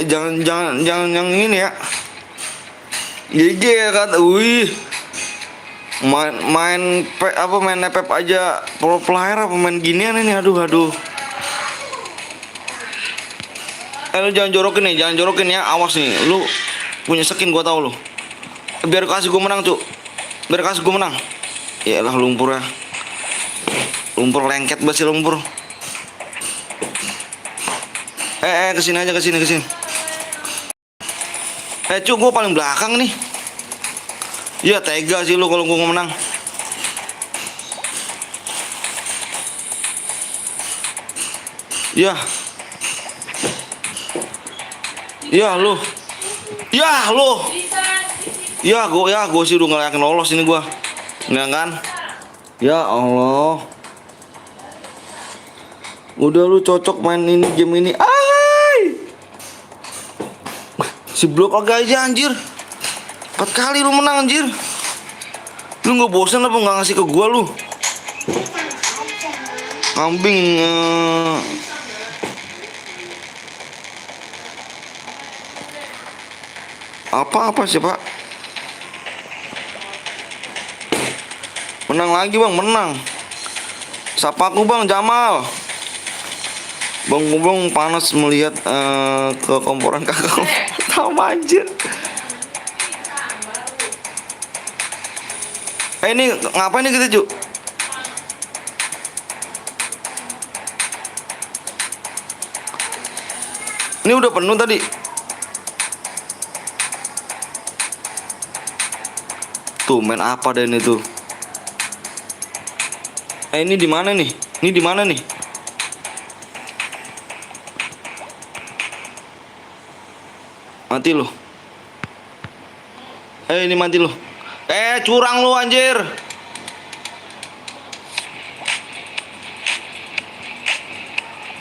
Jangan yang ini ya. GG ya kata. Main FF aja pro player apa main ginian ini, aduh. Lu jangan jorokin ya, awas nih. Lu punya skin gua tahu lu. Biar kasih gua menang, cuk. Yaelah lumpur ya. Lumpur lengket banget sih lumpur. Kesini aja. Cuk, gua paling belakang nih. Ya tega sih lu kalau gua menang. Ya lu. Gua sih udah nggak yakin lolos ini gua. Enggak kan? Ya Allah. Udah lu cocok main ini game ini. Si blok agak aja anjir. 4 kali lu menang anjir. Lu nggak bosan apa nggak ngasih ke gua lu? Kambing. Apa sih pak? Menang lagi bang, menang. Sapa aku bang, Jamal. Bang Gubong panas melihat ke komporan kakak. Tahu anjir. Ini ngapain nih kita, Cuk? Ini udah penuh tadi. Tuh, main apa deh ini tuh? Ini di mana nih? Ini di mana nih? Mati lu. Ini mati lu. Curang lu anjir.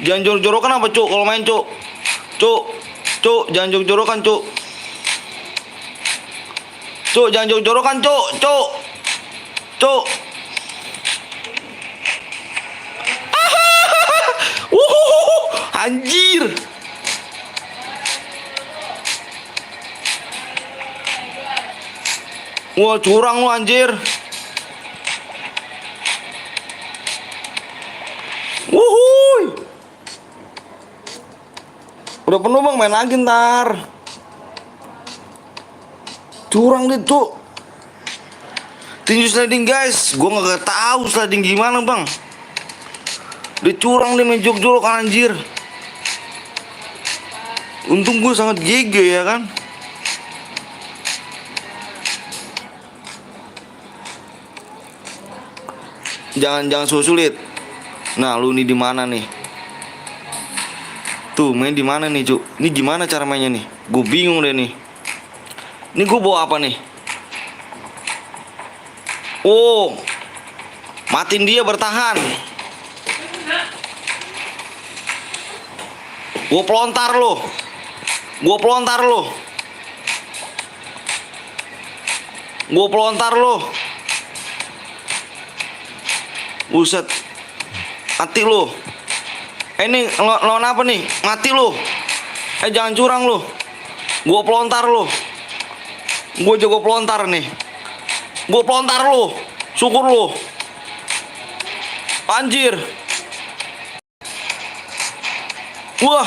Jangan jorok-jorokan apa, Cuk? Kalau main, Cuk. Cuk, jangan jorok-jorokan, Cuk. Cuk, jangan jorok-jorokan, Cuk. Anjir. Wah, curang lu anjir. Wuhuy. Udah penuh bang, main lagi ntar. Curang deh, Cuk. Tinju sliding guys, gua nggak tahu sliding gimana bang. Dia curang deh main jog-jog anjir. Untung gue sangat GG ya kan. Jangan sulit. Nah, lu nih di mana nih? Tuh, main di mana nih, Cuk? Ini gimana cara mainnya nih? Gue bingung deh nih. Ini gue bawa apa nih? Oh, matiin dia bertahan. Gue pelontar lo. Buset. Mati lo. Ini lawan apa nih? Mati lo. Jangan curang lo. Gue pelontar lo. Gue jago pelontar nih. Gue pelontar lo. Syukur lo. Anjir. Wah.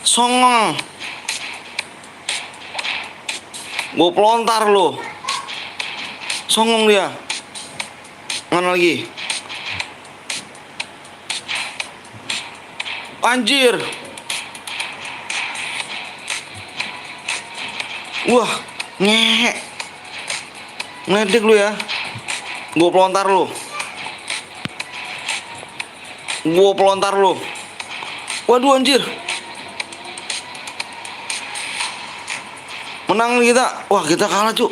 Songong. Gue pelontar lo. Songong dia. Mana lagi? Anjir. Wah, ngedek lu ya. Gue pelontar lu. Waduh anjir. Menang kita. Wah, kita kalah, Cuk.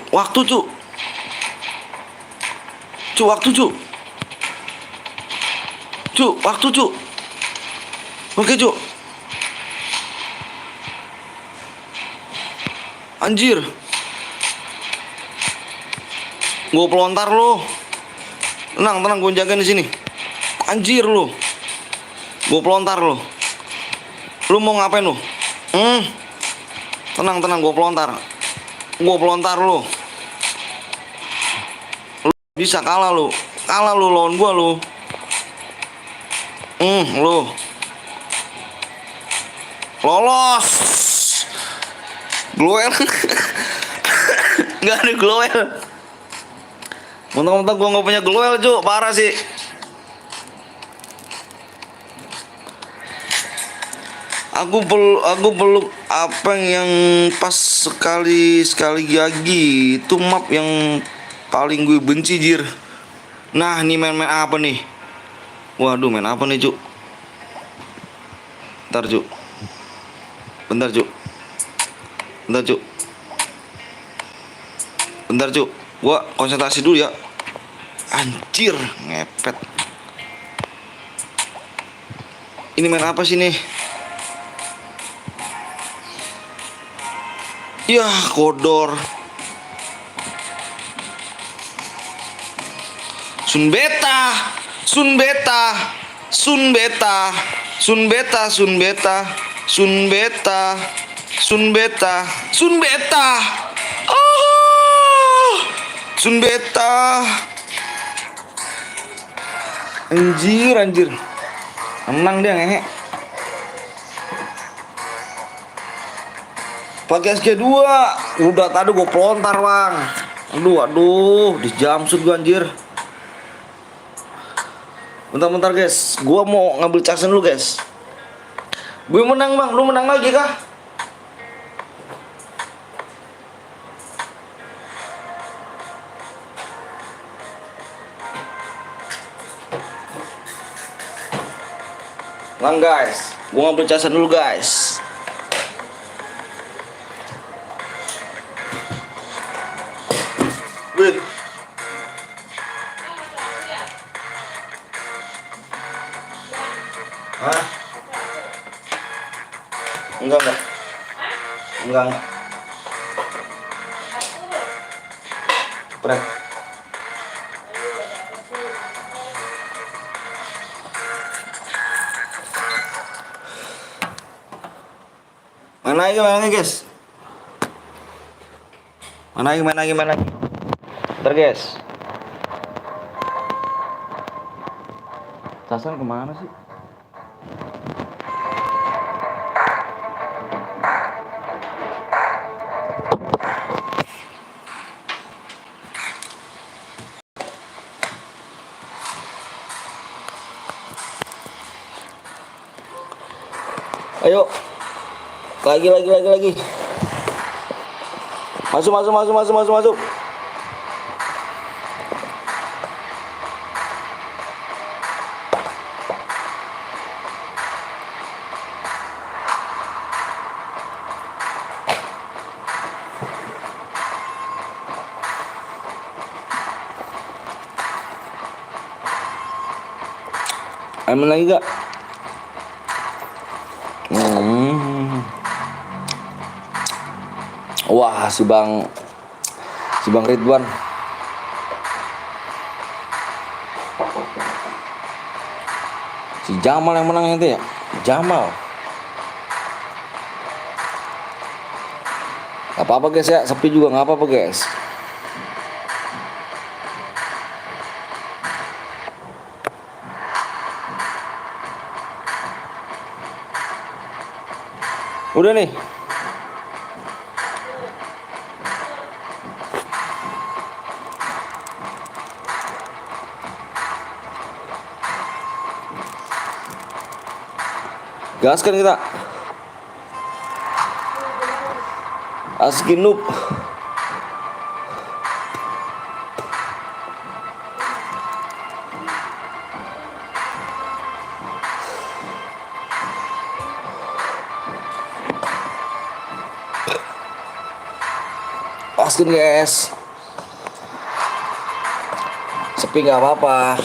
Waktu, Cuk. Oke, Cuk. Anjir. Gue pelontar lo. Tenang, gue jagain di sini. Anjir lo. Gue pelontar lo. Lu mau ngapain lo? Tenang, gue pelontar lo. Lu bisa kalah lo lawan gue lo. Lo lolos. Glowel. Nggak ada glowel. Mentang-mentang gue nggak punya glowel, Cuk. Parah sih. Aku peluk apa yang pas sekali lagi. Itu map yang paling gue benci, jir. Nah, ini main apa nih? Waduh, main apa nih, Cuk? Bentar, Cuk. Gua konsentrasi dulu ya. Anjir, ngepet. Ini main apa sih nih? Yah, kodor. Sun beta. Anjir. Menang dia, ngehe. Pakai SG2. Udah tadi gue pelontar, Bang. Aduh, di jamsut gue anjir. Bentar guys, gue mau ngambil casan dulu guys. Gue menang bang, lu menang lagi kah? Menang guys, gue ngambil casan dulu guys. Wait. Hah? Enggak. Pret. Mana lagi guys? Mana lagi? Ntar guys. Casan kemana sih? Ayo. Lagi. Masuk. Aman lagi gak? Wah, si Bang Ridwan. Si Jamal yang menang itu ya? Jamal. Gak apa-apa guys ya, sepi juga gak apa-apa guys. Udah nih. Gaskan kita. Askin noob. Askin guys. Sepi nggak apa-apa.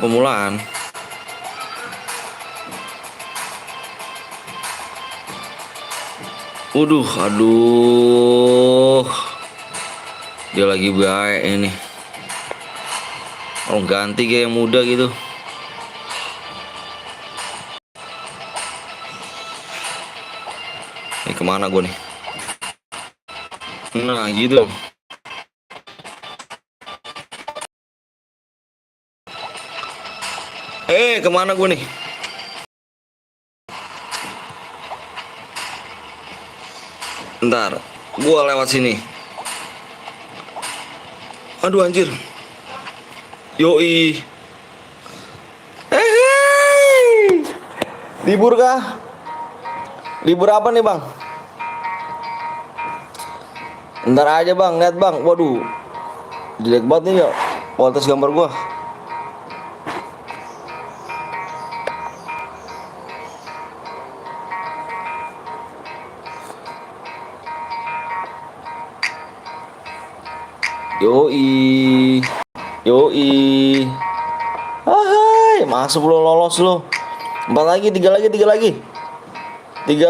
Pemulaan. Aduh. Dia lagi baik ini. Kalau ganti kayak yang muda gitu. Ini kemana gue nih? Nah gitu. Kemana gue nih? Ntar, gue lewat sini. Aduh anjir. Yoi. Libur kah? Libur apa nih bang? Ntar aja bang, lihat bang. Waduh, jelek banget nih ya kualitas gambar gue. Yoi. Hai, masuk lo, lolos lo. 4 lagi, 3 lagi. 3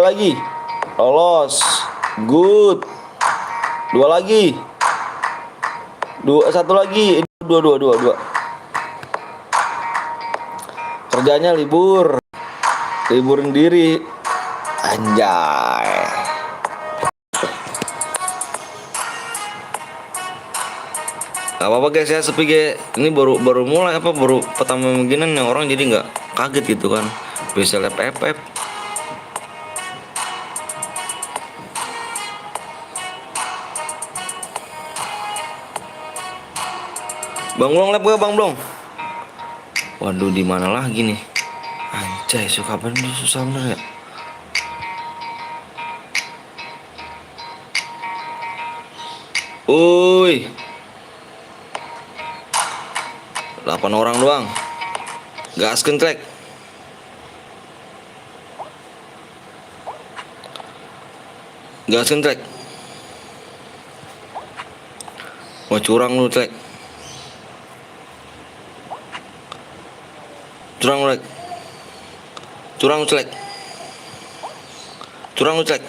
lagi. Lolos. Good. 2 lagi. 1 lagi. 2. Kerjanya liburin diri. Anjay. Gak apa-apa guys ya, sepi guys. Ini baru mulai baru pertama beginian yang orang jadi nggak kaget gitu kan. Bisa lab FF. Bang Blong lab gak Bang Blong? Waduh, di mana lagi nih? Anjay, suka bener susah bener ya. Uy, 8 orang doang. Gaskeun trek. Gaskeun trek. Wah, curang lu trek. Curang lu trek. Curang lu trek. Curang lu trek.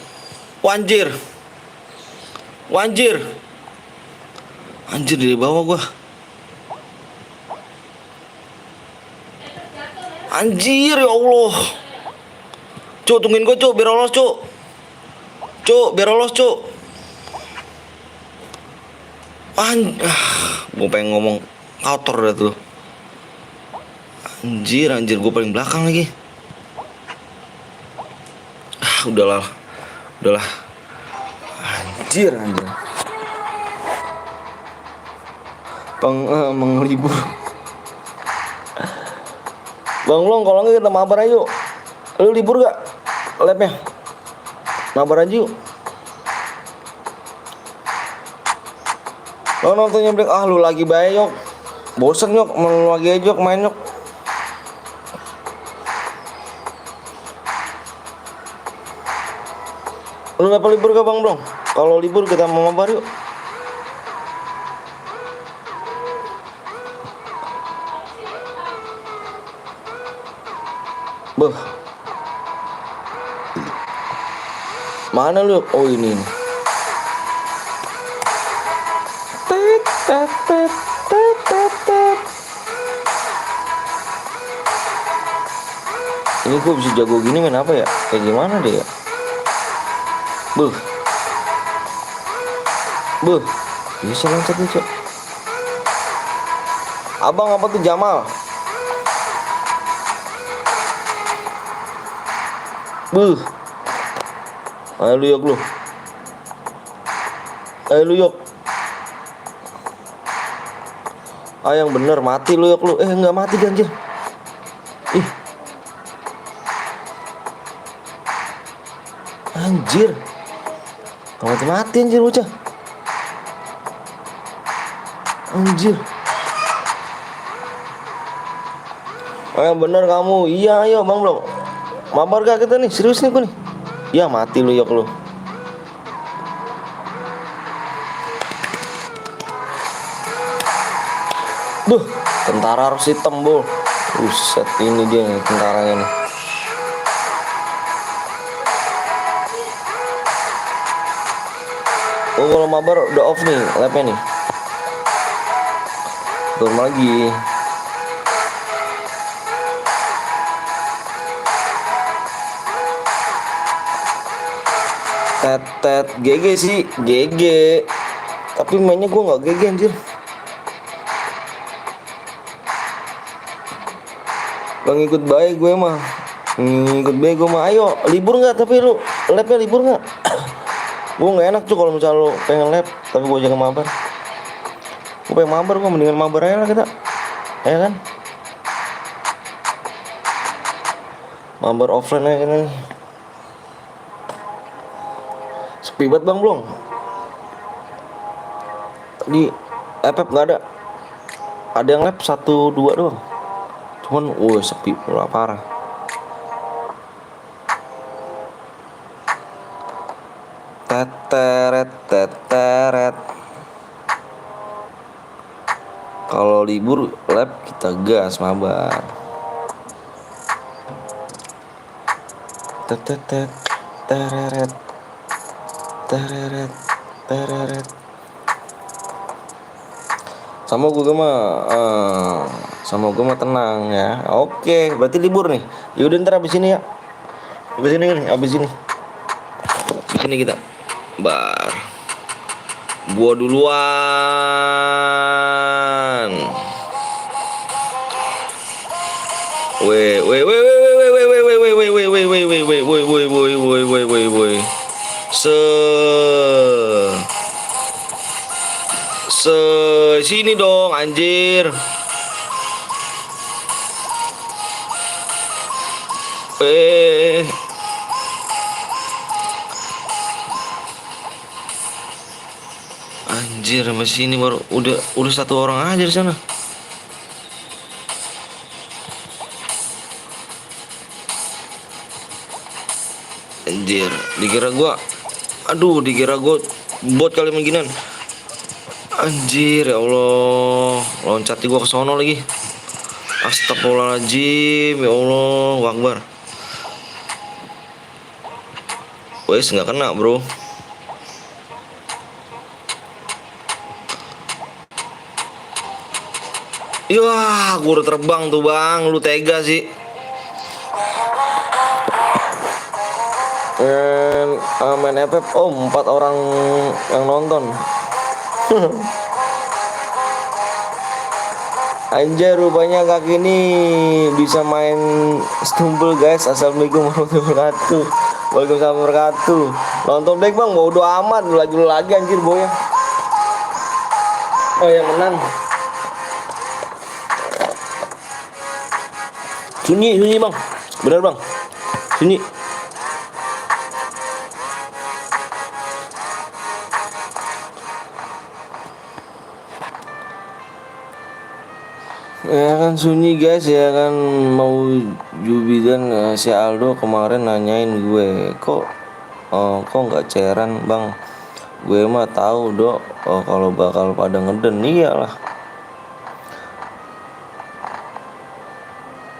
Wanjir. Wanjir. Anjir, dari bawah gua. Anjir, ya Allah. Cuk, tungguin gua, Cuk, biar lolos, Cuk. Cuk, biar lolos, Cuk. Gua pengen ngomong kotor dah tuh. Anjir, gua paling belakang lagi. Udahlah. Anjir. Menglibur. Bang Long, kalau nggak kita mabar aja yuk. Lu libur gak labnya? Mabar aja yuk. Lo nontonnya break, lu lagi bae yok. Bosen yok, mau lagi aja yok main yok. Lu ngapa libur gak Bang Blong? Kalau libur kita mau mabar yuk. Beuh. Mana lu? Oh, ini nih. Ini gue bisa jago gini main apa ya? Kayak gimana deh ya? Buh. Bisa loncat nih, Cok. Abang apa tuh Jamal? Buh. Ayo lu yok lu. Yang bener mati lu yok lu. Enggak mati anjir. Ih. Anjir. Mati anjir bocah. Anjir. Yang bener kamu. Iya, ayo Bang Blong. Mabar gak kita nih? Serius nih gue nih. Ya mati lu yok lu. Buh, tentara harus hitam, Bu. Buset, ini dia nih tentaranya nih. Oh, kalau mabar udah off nih labnya nih. Turun lagi. Tet GG sih, GG. Tapi mainnya gue nggak GG anjir. Bang ikut baik gue mah. Ayo libur nggak? Tapi lu labnya libur nggak? Gue nggak enak tuh kalau misalnya lu pengen lab tapi gue jangan mabar. Gue pengen mabar, gue mendingan mabar aja lah kita. Ya kan? Mabar offline aja nih. Sepi banget Bang Blong. Tadi FF nggak ada. Ada yang lab 1-2 doang. Cuman, sepi pula parah. Teteret. Kalau libur lab kita gas mabar. Tereret. Sama gue mah tenang ya. Oke, berarti libur nih. Yaudah ntar abis ini ya. Abis ini kita gua duluan. Weh. woi. Se se sini dong anjir. Eh, anjir sama sini baru udah satu orang aja di sana. Anjir, dikira gua bot kali beginian. Anjir ya Allah, loncati gua ke sono lagi. Astagfirullahaladzim, ya Allah, Akbar. Wes nggak kena bro. Yah, gua udah terbang tuh bang, lu tega sih. Main FF, 4 orang yang nonton. Anjir, rupanya kaki ini bisa main stumble guys. Assalamualaikum warahmatullahi wabarakatuh. Waalaikumsalam warahmatullahi wabarakatuh. Nonton baik bang, bodo amat. Lagi anjir boy. Oh yang menang Sunyi bang. Bener bang, Sunyi. Ya kan sunyi guys, ya kan mau Jubidan. Si Aldo kemarin nanyain gue kok nggak cairan bang. Gue mah tahu dok, kalau bakal pada ngeden. Iyalah,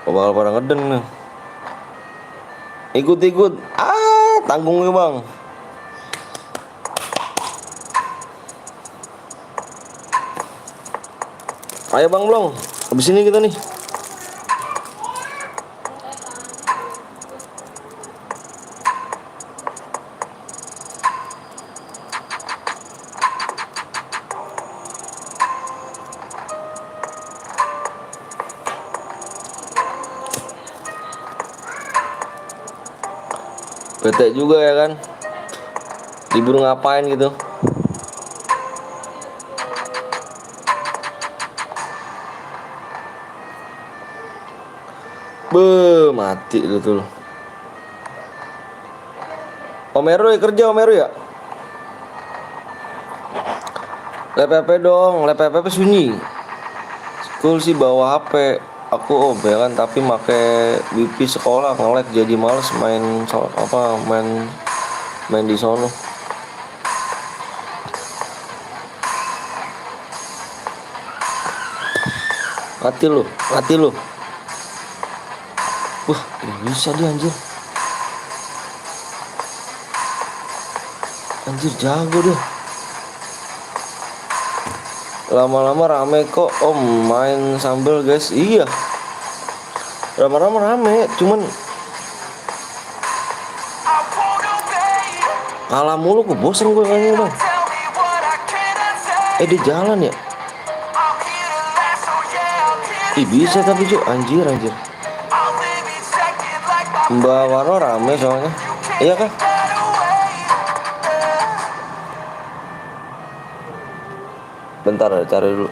bakal pada ngeden nih. Ikut tanggung gue bang. Ayo bang Blong, habis ini kita nih. Bete juga ya kan, libur ngapain gitu. Mati lu tuh. Omero ya kerja, Omero ya. LPP dong, LPP sunyi. School sih bawa HP. Aku ya kan, tapi make wifi sekolah nge-lag jadi males main di sono. Mati lu. Wah, bisa dia anjir. Anjir jago dia. Lama-lama rame kok main sambel guys. Iya, lama-lama rame, cuman kalah mulu, gue bosen gue kayaknya bang. Dia jalan ya. Bisa tapi cuy, anjir. Mbak Waro rame soalnya. Iya kan? Bentar, cari dulu.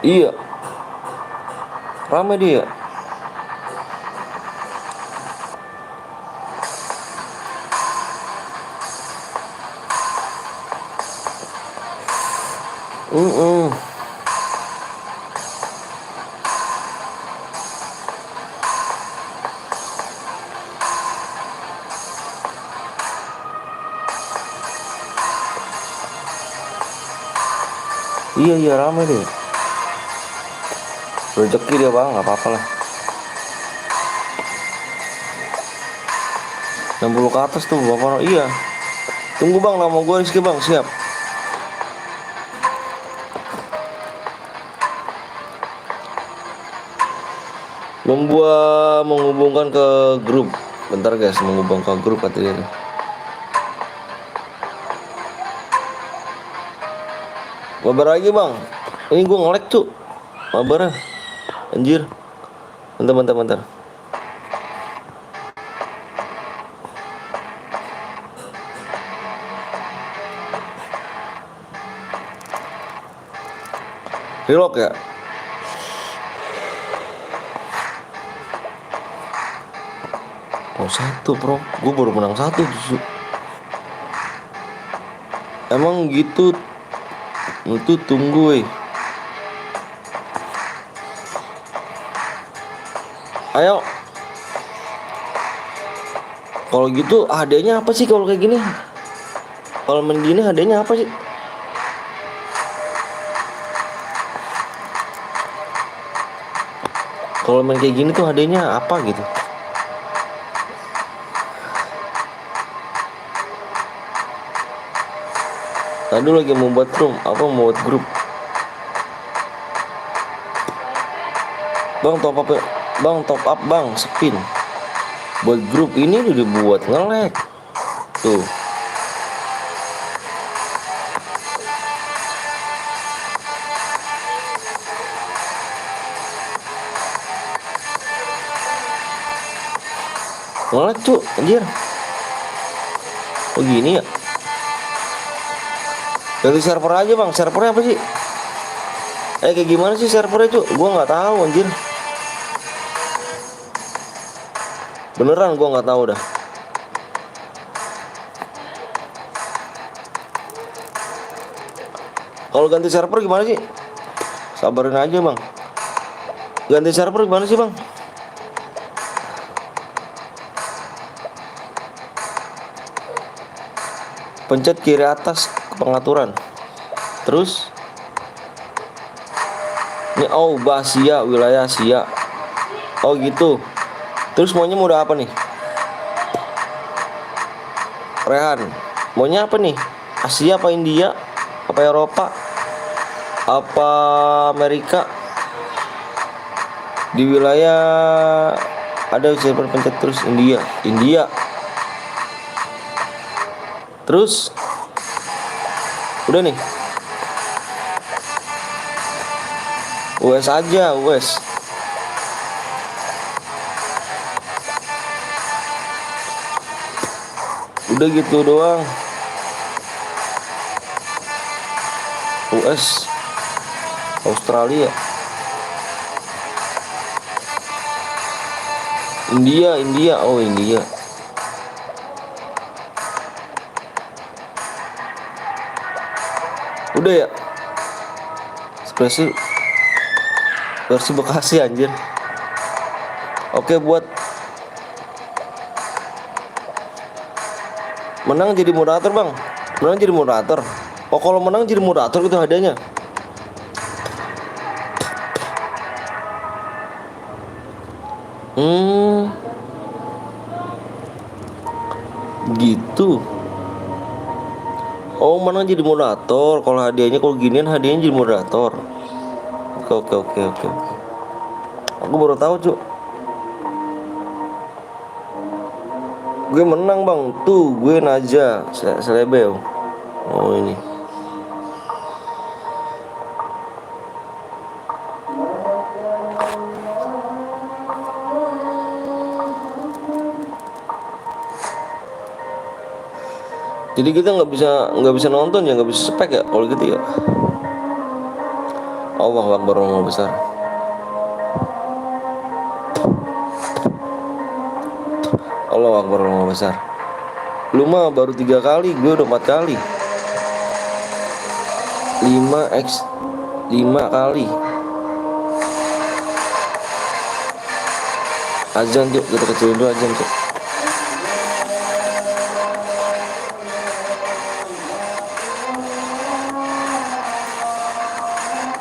Iya, rame dia. Iya rame deh. Rezeki dia bang, nggak apa-apa lah. 60 ke atas tuh bapak. Iya. Tunggu bang, nama gue Rizky bang, siap. Menghubungkan ke grup. Bentar guys, menghubung ke grup katanya nih. Kabar lagi bang. Ini gue nge-lag tuh. Mabarnya. Anjir. Bentar. Relock ya. Oh satu bro, gue baru menang satu justru. Emang gitu. Itu tunggu Ayo. Kalau gitu HD-nya apa sih kalau kayak gini? Kalau main gini HD-nya apa sih? Kalau main kayak gini tuh HD-nya apa gitu? Tadi lagi mau buat room, apa mau buat grup? Bang top up ya? Bang top up bang, spin. Buat grup ini udah dibuat nge-lag. Tuh. Nge-lag cu, anjir. Oh gini ya? Ganti server aja bang, servernya apa sih? Kayak gimana sih servernya cu? Gua nggak tahu anjir. Beneran gua nggak tahu dah. Kalau ganti server gimana sih? Sabarin aja bang. Ganti server gimana sih bang? Pencet kiri atas pengaturan. Terus ini Basia, wilayah Asia. Oh gitu. Terus maunya udah apa nih? Rehan, maunya apa nih? Asia apa India? Apa Eropa? Apa Amerika? Di wilayah ada server pencet terus India. Terus udah nih. US aja, US. Udah gitu doang. US, Australia, India. Oh India. Udah ya. Versi Bekasi anjir. Oke buat menang jadi moderator bang. Menang jadi moderator. Oh kalau menang jadi moderator gitu hadiahnya. Gitu. Oh menang jadi moderator. Kalau hadiahnya kalau ginian hadiahnya jadi moderator. Oke. Aku baru tahu cu. Gue menang bang. Tuh gue Naja Selebel. Oh ini. Jadi kita nggak bisa nonton ya, nggak bisa spek ya kalau gitu ya. Allah Akbar, Allah besar. Allah Akbar, Allah besar. Lu mah baru 3 kali, gue udah 4 kali. 5 kali. Azan tuh, kita kecilin dulu azan tuh.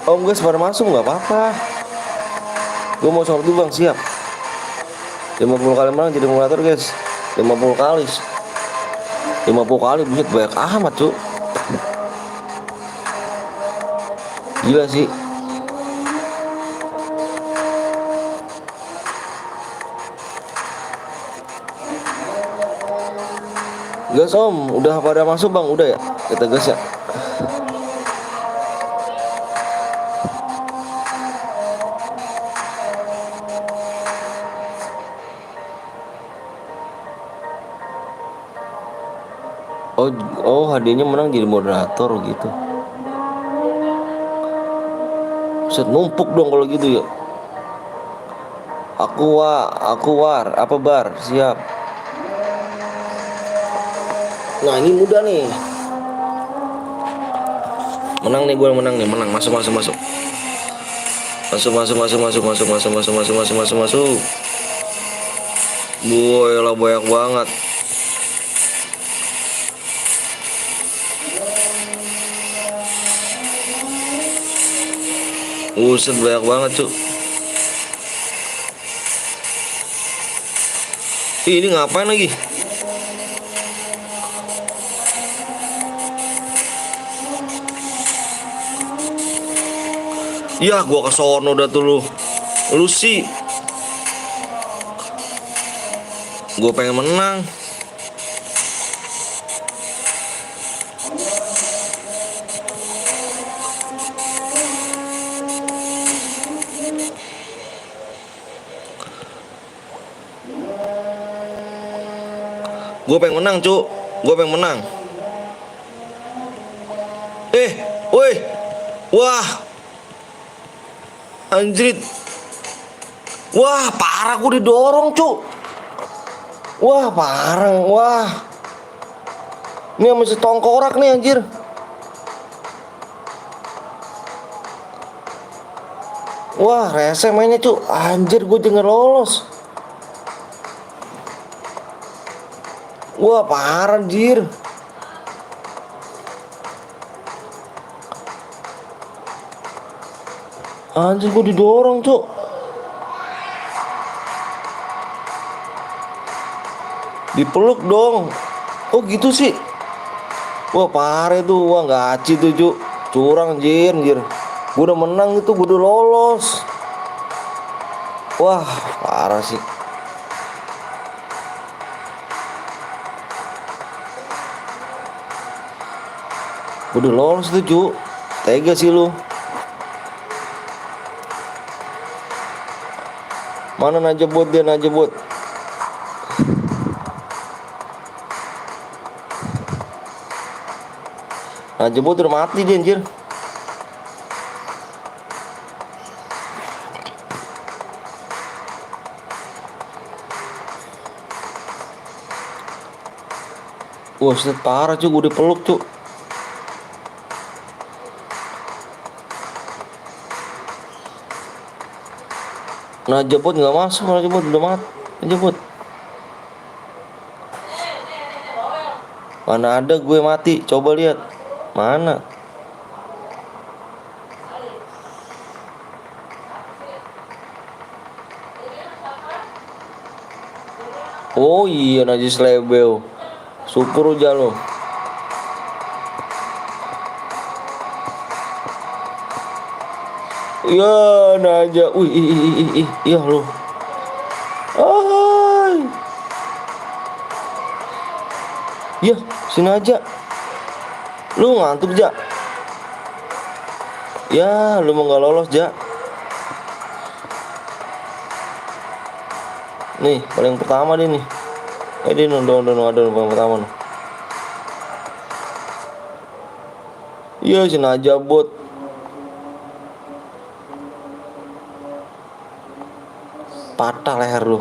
Om guys pada masuk nggak apa-apa. Gue mau sholat dulu bang, siap. 50 kali menang jadi moderator guys. 50 kali. 50 kali buset banyak amat tuh. Gila sih. Gas om, udah pada masuk bang, udah ya? Kita gas ya. Oh, hadiahnya menang jadi moderator gitu. Set numpuk dong kalau gitu ya. Aku war, apa bar, siap. Nah ini mudah nih. Menang nih, gue menang nih, menang. Masuk. Masuk. Boy lah banyak banget. Buset banyak banget cuk. Ih, ini ngapain lagi? Ya gua kesono dah tuh lu. Lu sih. Gua pengen menang. Gua pengen menang cuk. Gua pengen menang. Woi. Wah. Anjrit. Wah, parah gua didorong cuk. Wah, parah. Wah. Ini masih tongkorak nih anjir. Wah, rese mainnya cuk. Anjir, gue jangan lolos. Wah, parah anjir. Anjir, gue didorong cuk. Dipeluk dong. Oh gitu sih. Wah parah tuh. Wah gaci tuh cuk. Curang anjir. Gue udah menang itu. Gue udah lolos. Wah parah sih. Gue udah lolos tuh cuk. Tega sih lu. Mana najebot dia, najebot. Najebot udah mati dia anjir. Wah set parah cuk, gue dipeluk cuk. Najebot nggak masuk, najebot udah mati. Najebot. Mana ada gue mati, coba lihat. Mana? Oh iya najis lebel. Syukur aja lo. Ya naja. Wih, iya lo. Ay. Ya, sini aja. Lu ngantuk, Ja? Ya, lu mau nggak lolos, Ja? Nih, paling pertama dia nih. Dia ada paling pertama nih. Iya, sini aja bot. Patah leher lu.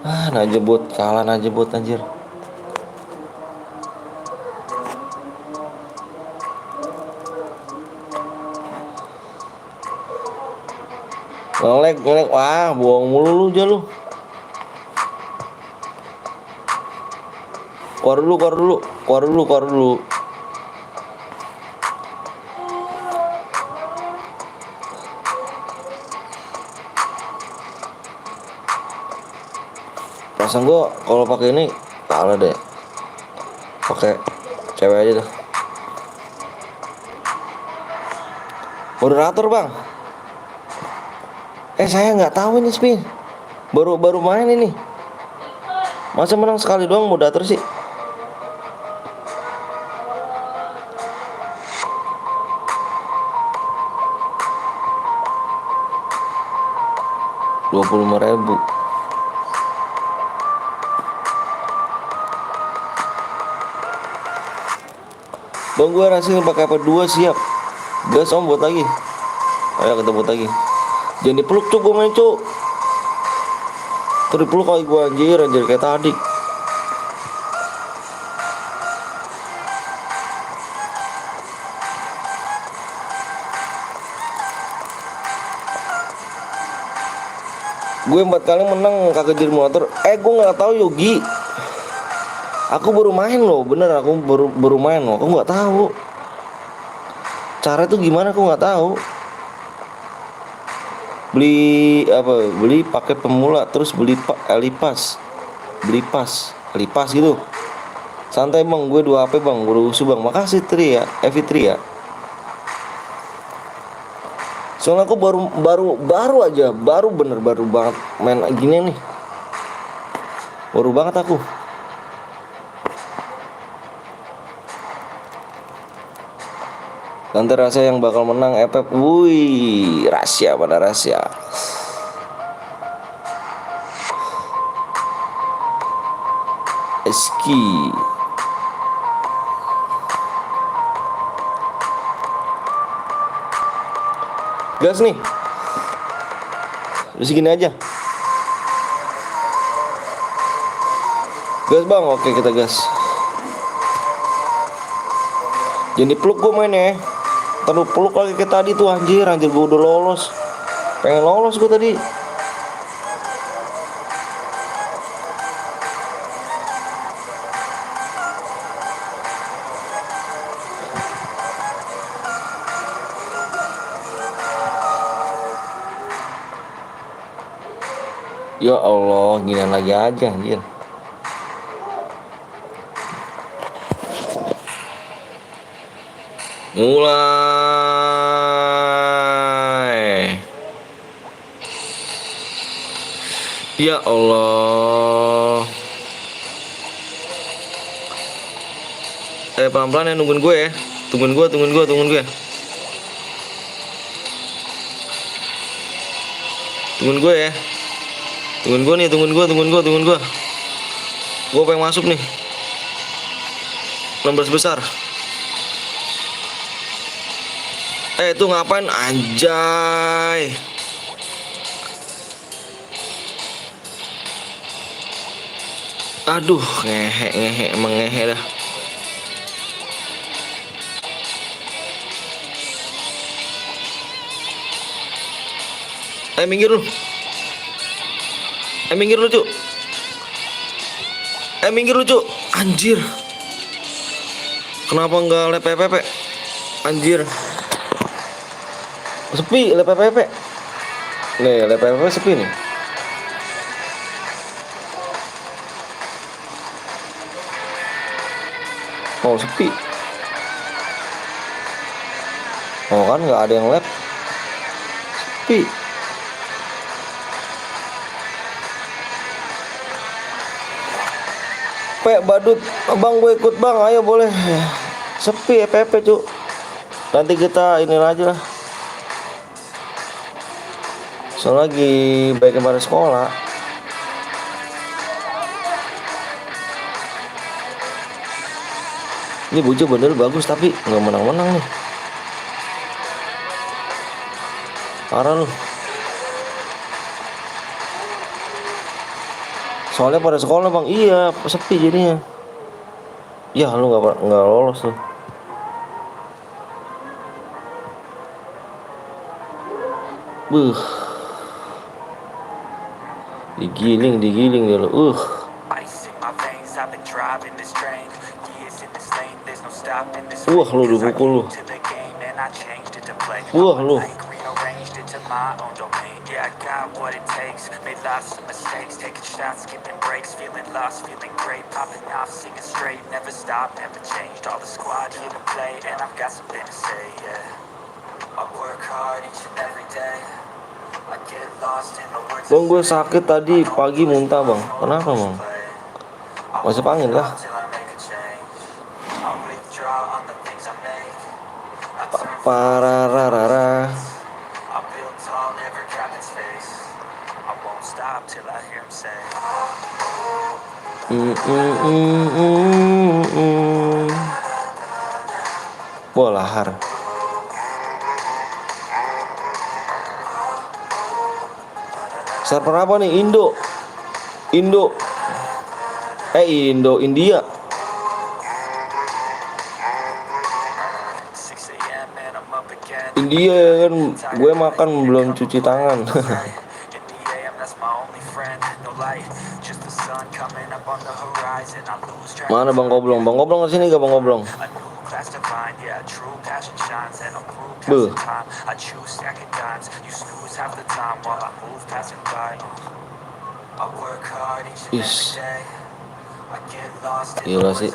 Ah, najebot, kalah najebot anjir. Ngelek, wah, bohong mulu lu aja lu. Keluar dulu. Perasaan gua kalau pakai ini kalah deh. Pakai cewek aja dah. Moderator bang. Saya nggak tahu ini spin. Baru main ini. Masa menang sekali doang moderator sih? Rp25.000. Bang, gue rasain pakai apa 2 siap. Gas om, buat lagi. Ayo kita buat lagi. Jangan dipeluk cuk, gue main cuk. Terus dipeluk kali gue, anjir kayak tadi. Gue 4 kali menang kagak jadi motor. Gue nggak tahu Yogi. Aku baru main loh, bener aku baru main loh. Aku nggak tahu. Cara itu gimana aku nggak tahu. Beli paket pemula, terus beli lipas gitu. Santai bang, gue 2 HP bang, gue usuh bang. Makasih Tri ya, Evi3 ya. Soalnya aku baru aja, baru banget main gini nih. Baru banget aku. Nanti rasa yang bakal menang FF. Wih, rahasia, pada rahasia. Eski. Gas nih. Udah segini aja. Gas bang, oke kita gas. Jadi peluk gue mainnya. Terus peluk lagi kayak tadi tuh, anjir gue udah lolos. Pengen lolos gue tadi. Ya Allah, gini lagi aja anjir. Mulai. Ya Allah. Pelan-pelan ya, nungguin gue ya. Tungguin gue. Tungguin gue ya. Tungguin gue. Gue pengen masuk nih. 16 besar. Itu ngapain anjay? Aduh, ngehe emang ngehe dah. Minggir lu. Minggir lu, Cuk. Anjir. Kenapa enggak lep pepe? Anjir. Sepi lep pepe. Nih, lep pepe sepi nih. Oh, sepi. Oh kan nggak ada yang lep. Sepi. Badut, abang gue ikut bang, ayo boleh. Sepi FFP cuk. Nanti kita ini aja lah. Soalnya lagi baik kemarin sekolah. Ini bocah bener bagus tapi nggak menang-menang nih. Parah lu. Soalnya pada sekolah bang, iya sepi jadinya. Ya lu nggak lolos tuh. Digiling dia lu. Wah lu dipukul lu. Wah lu. Yeah, I got what it takes. Made lots of mistakes, taking shots, skipping breaks, feeling lost, feeling great, popping off, singing straight, never stopped, never changed. All the squad here to play, and I've got something to say. Yeah, I work hard each and every day. I get lost in the words. Bang, gue sakit tadi pagi muntah bang. Kenapa bang? Masih angin lah. Parararara. Wah, lahar. Server apa nih? Indo India. India kan, gue makan belum cuci tangan. Mana Bang Goblong? Bang Goblong kesini gak Bang Goblong? Beuh. Is. Gila sih.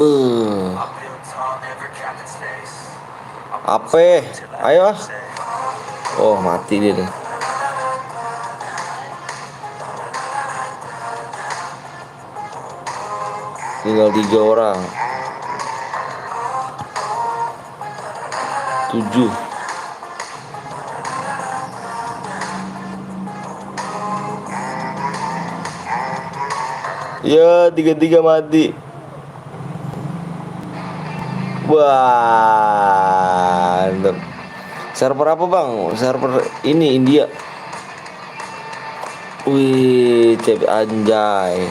Beuh. Ape, ayo ah. Oh, mati dia nih. Tinggal 3 orang. 7. Ya, 3-3 mati. Wah, mantap. Server apa bang? Server ini India. Wih, cep anjay.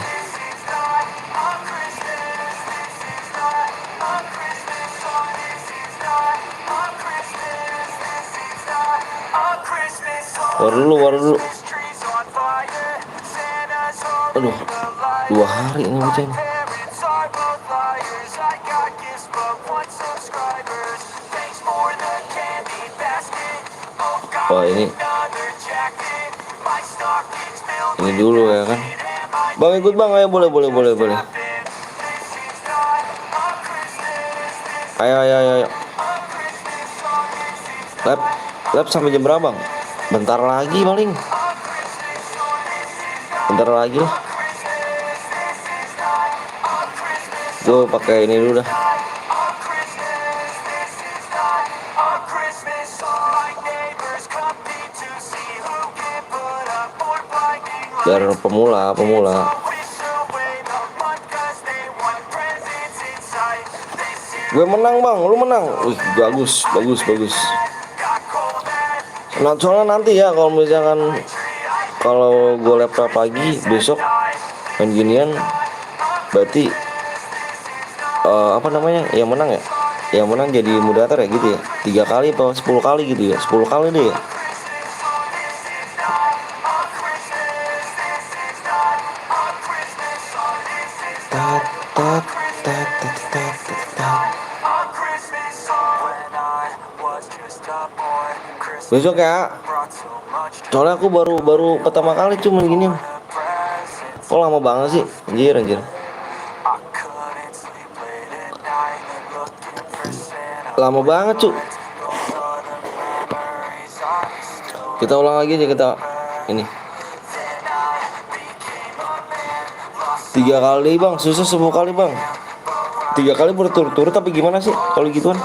War dulu. Aduh, 2 hari ini bocah. Wah, ini dulu ya kan. Bang ikut bang, ayo boleh. Ayo. Lab sampai jam berapa bang? Bentar lagi paling. Bentar lagi lah. Gue pakai ini dulu dah. Biar pemula. Gue menang bang, lu menang. Wih, bagus. Nah, soalnya nanti ya kalau misalkan gue laptop lagi besok main ginian, berarti apa namanya? Yang menang ya? Yang menang jadi moderator ya gitu ya. 3 kali atau 10 kali gitu ya? 10 kali deh ya. Besok ya. Soalnya aku baru pertama kali cuman gini. Kok lama banget sih? Anjir. Lama banget cu. Kita ulang lagi aja kita ini. 3 kali bang, susah 10 kali bang. 3 kali berturut-turut tapi gimana sih kalau gituan?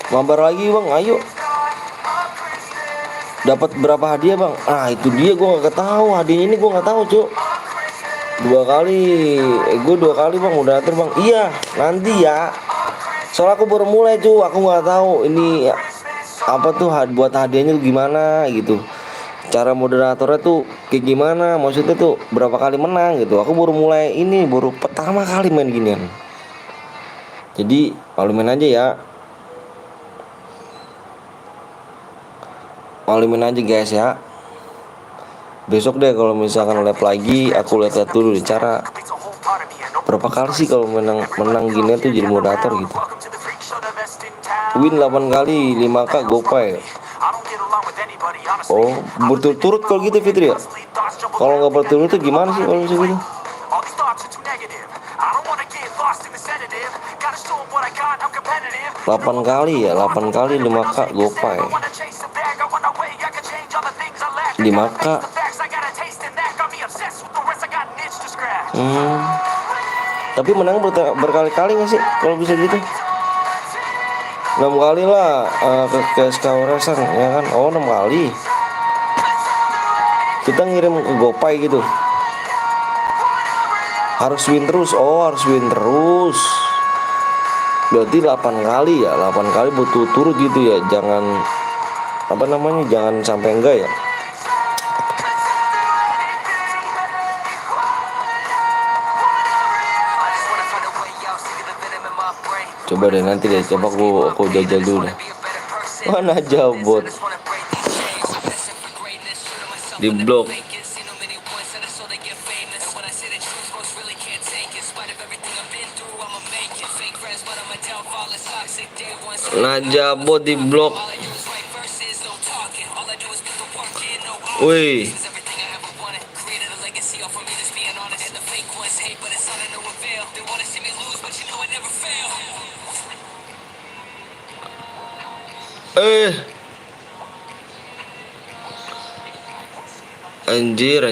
Mabar lagi bang, ayo. Dapat berapa hadiah bang? Ah itu dia, gue nggak tahu hadiahnya ini, gue nggak tahu cuk. 2 kali, gue 2 kali bang udah atur bang. Iya nanti ya. Soalnya aku baru mulai cu, aku nggak tahu ini apa tuh buat hadiahnya tuh gimana gitu. Cara moderatornya tuh kayak gimana? Maksudnya tuh berapa kali menang gitu. Aku baru mulai ini, baru pertama kali main ginian. Jadi maklumin aja ya. Maklumin aja guys ya. Besok deh kalau misalkan lab lagi, aku lihat dulu di cara berapa kali sih kalau menang gini tuh jadi moderator gitu. Win 8 kali 5k gopay. Oh berturut-turut kalau gitu Fitri ya. Kalau nggak berturut tuh gimana sih kalau gitu? 8 kali ya, 8 kali 5K GoPay. 5K. Tapi menang berkali-kali nggak sih kalau bisa gitu? 6 kali lah ke SKWResan ya kan. Oh 6 kali kita ngirim ke GoPay gitu, harus win terus. Oh harus win terus, berarti 8 kali ya, 8 kali berturut-turut gitu ya. Jangan apa namanya, jangan sampai enggak ya. Coba deh nanti deh, coba aku jajal dulu deh. Mana jabot di blok. Najabot di blok. Wih. Anjir.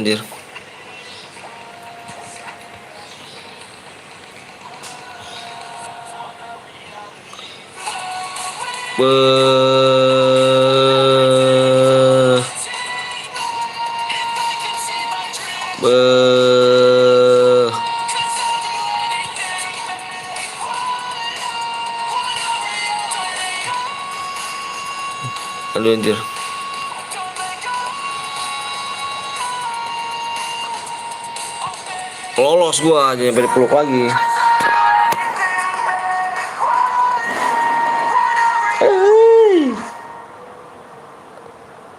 Aduh anjir. Lolos gua aja sampai dipeluk lagi.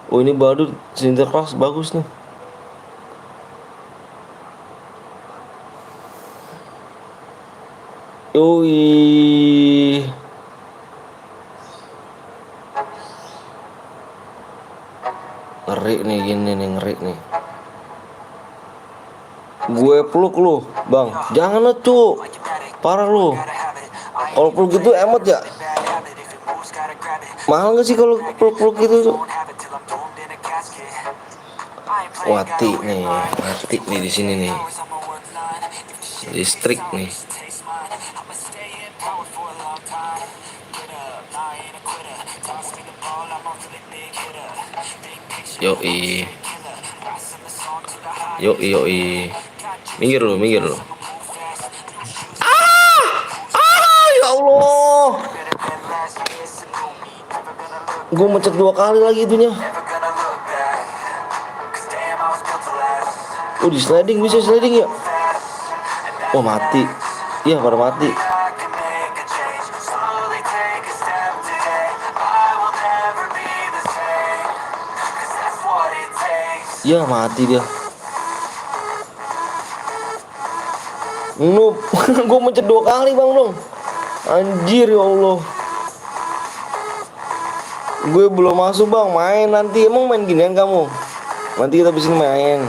Oh ini baru Sinterklas bagus nih. Yoi. Ngeri nih, gini nih, ngeri nih. Gue peluk lu, bang. Jangan lah cu, parah lu. Kalau peluk gitu emot ya. Mahal nggak sih kalau peluk-peluk gitu tuh? Mati nih di sini nih. Listrik nih. Yoi. Minggir lu. Ya Allah. Gue mencet 2 kali lagi itunya. Oh di sliding, bisa sliding ya. Oh mati. Iya pada mati. Ya mati dia. Noob. Gue mencet 2 kali bang dong. Anjir ya Allah. Gue belum masuk bang, main nanti. Emang main ginian kamu? Nanti kita bisa main.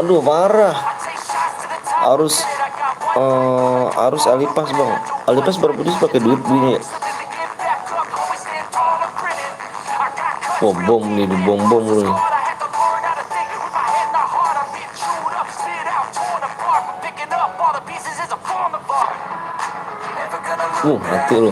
Aduh parah. Harus Alipas bang. Alipas berapa dia pakai duit gini ya? Oh bom nih, bom lu nih. Mati lu.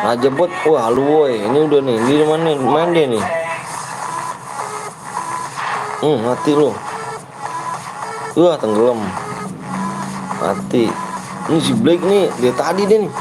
Najabot. Wah lu woy, ini udah nih. Di mana main dia nih? Mati lu. Wah tenggelam. Mati. Ini si Blake nih, dia tadi deh nih.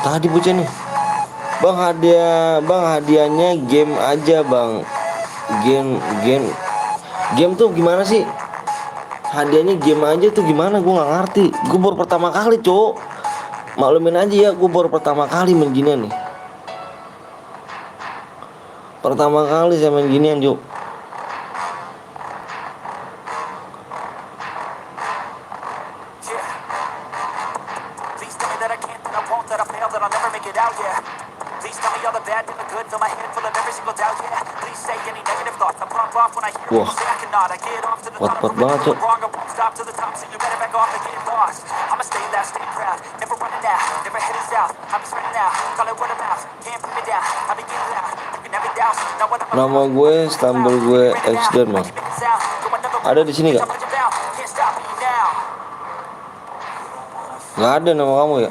Tadi bocah nih. Bang hadiahnya game aja bang. Game tuh gimana sih? Hadiahnya game aja tuh gimana? Gue nggak ngerti. Gue baru pertama kali cowok. Maklumin aja ya, gue baru pertama kali main ginian nih. Pertama kali saya main ginian, Juk. Wah, kuat-kuat banget, Cuk. Nama gue, stumble gue, X-Dan, Bang. Ada di sini gak? Gak ada nama kamu ya?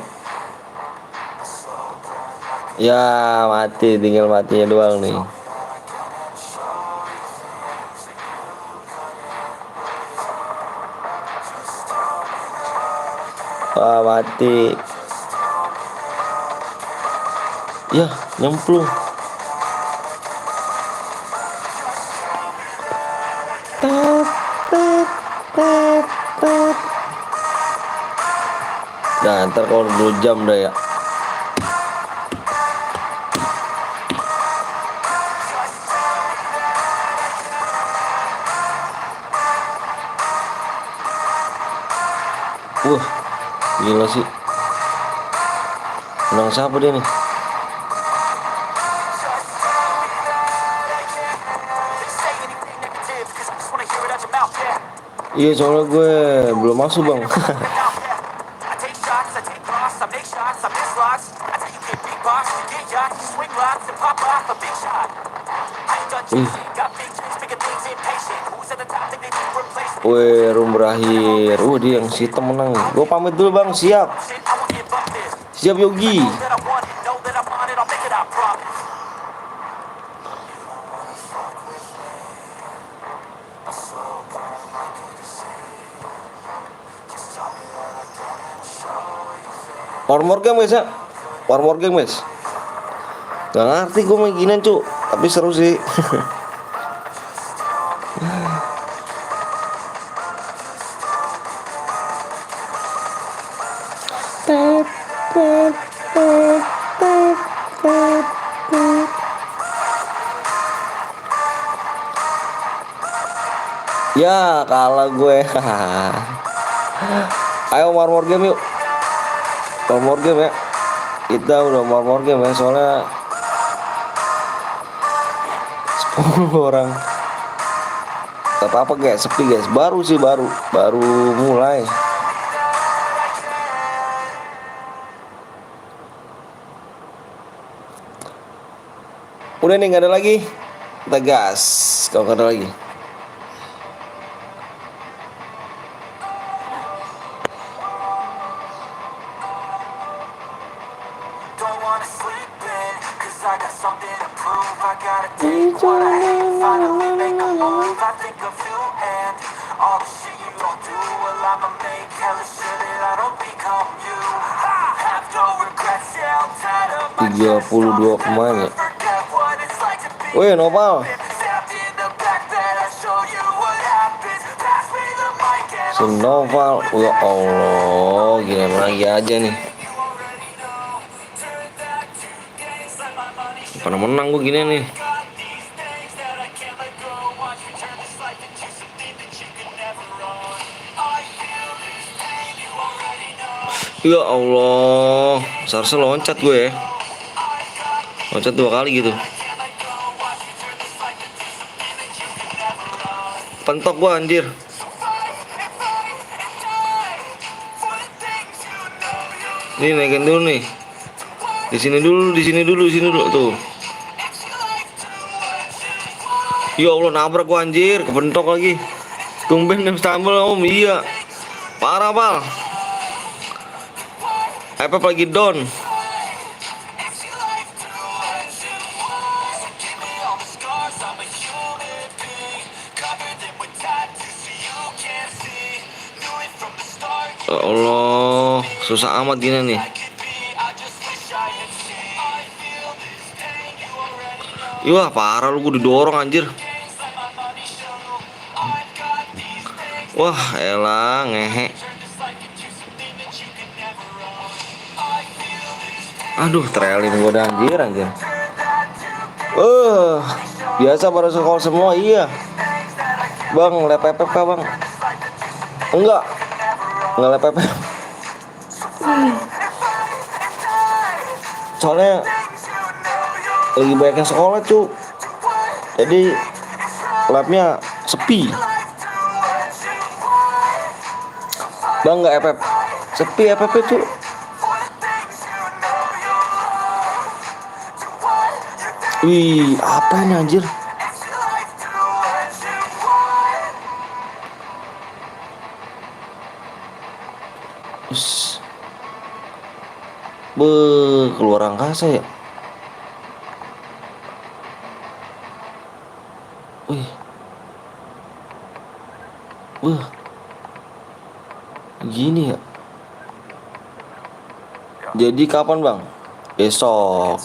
Ya, mati, tinggal matinya doang nih. Wah, mati. Ya, nyemplung. Nah, ntar kalau 2 jam dah ya. Wah, gila sih. Menang siapa dia nih? Iya, soalnya gue belum masuk, Bang. Wih, room berakhir. Dia yang Sitem menang. Gue pamit dulu, Bang. Siap. Siap, Yogi. One more game, guys ya. One more game, guys. Gak ngerti gue main ginian, Cuk. Tapi seru sih. Ya, kalah gue. Ayo one more game yuk. One more game ya. Kita udah one more game ya, soalnya 10 orang. Gak apa-apa guys, sepi guys. Baru mulai. Udah nih, gak ada lagi. Kita gas. Kalau gak ada lagi. Tiga 32 kemana? Wih, Nopal. Si Nopal. Ya Allah, gila lagi aja nih. Pernah menang gue gini nih. Ya Allah, seharusnya loncat gue ya. Loncat 2 kali gitu. Pentok gua anjir. Nih naikin dulu nih. Di sini dulu tuh. Ya Allah, nabrak gua anjir, kebentok lagi. Tumben nem stumble om, iya. Parah, Pal. Apa lagi down. Ya Allah, susah amat gini nih. Wah, parah lu, gue didorong anjir. Wah, elah, ngehe. Aduh, trailing gue dah anjir. Biasa baru sekolah semua, iya. Bang, lepepep kah bang? Enggak lepepep. Soalnya lagi banyak yang sekolah cu, jadi labnya sepi. Bang nggak FF, sepi FF cu. Wih, apa ini anjir? Us. Keluar angkasa ya. Wih. Gini ya. Jadi kapan bang? Besok.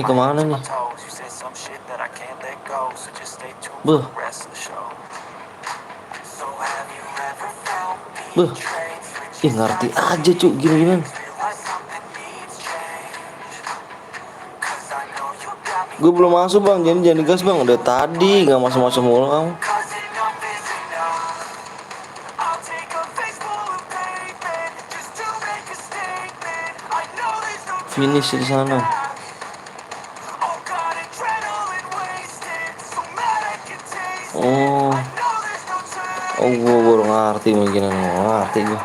Kemana nih? Ngerti aja cuk gini-gini. Gue belum masuk bang, jangan digas bang. Udah tadi nggak masuk mulu kamu. Finish di sana. Gue baru ngerti mungkin ngerti gue.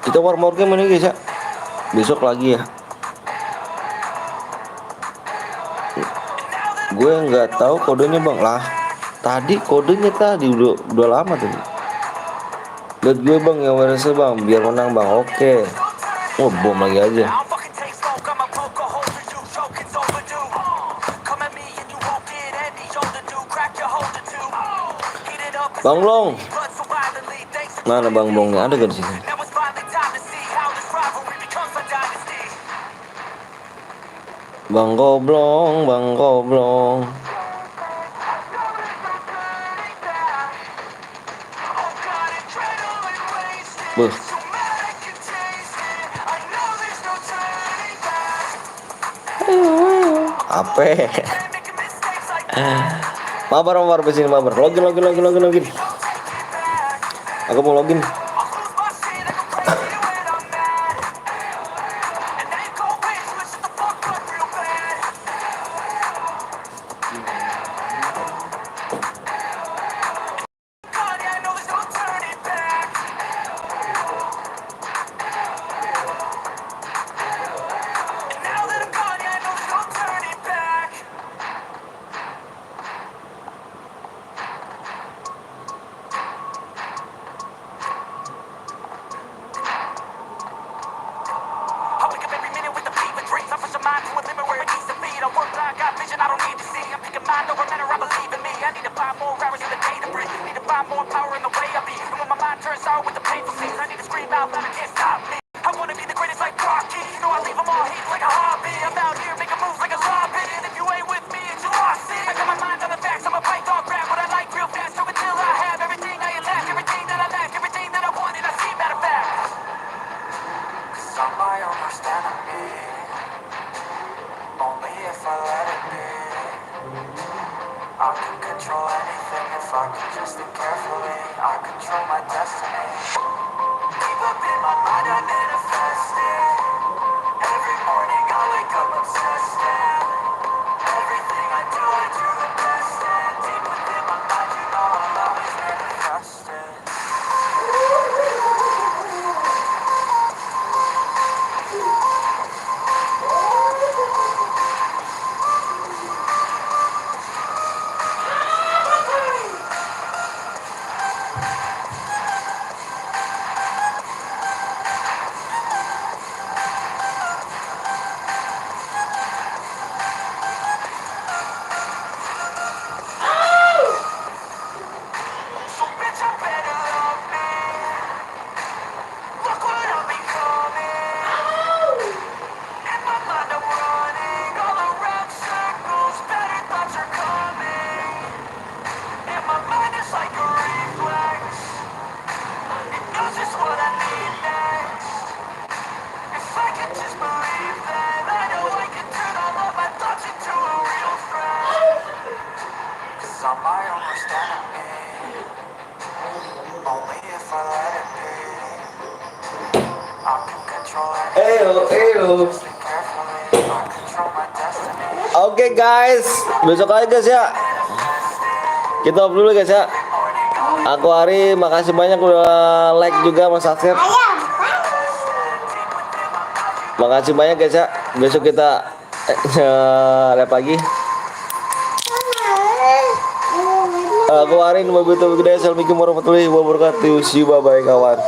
Kita war game mana guys ya? Besok lagi ya. Gue nggak tahu kodenya bang lah. Tadi kodenya udah lama tadi. Lihat gue bang yang WRC bang, biar menang bang. Oke. Bom lagi aja. Bang Blong. Mana Bang Blongnya? Ada gak di sini? Bang Goblong. Ape. Mabar kesini mabar. Login. Aku mau login. Oke guys, besok lagi guys ya. Kita off dulu guys ya. Aku Ari, makasih banyak udah like juga sama subscribe. Makasih banyak guys ya. Besok kita live lagi. Aku Ari, Assalamualaikum warahmatullahi wabarakatuh. See you, bye bye kawan.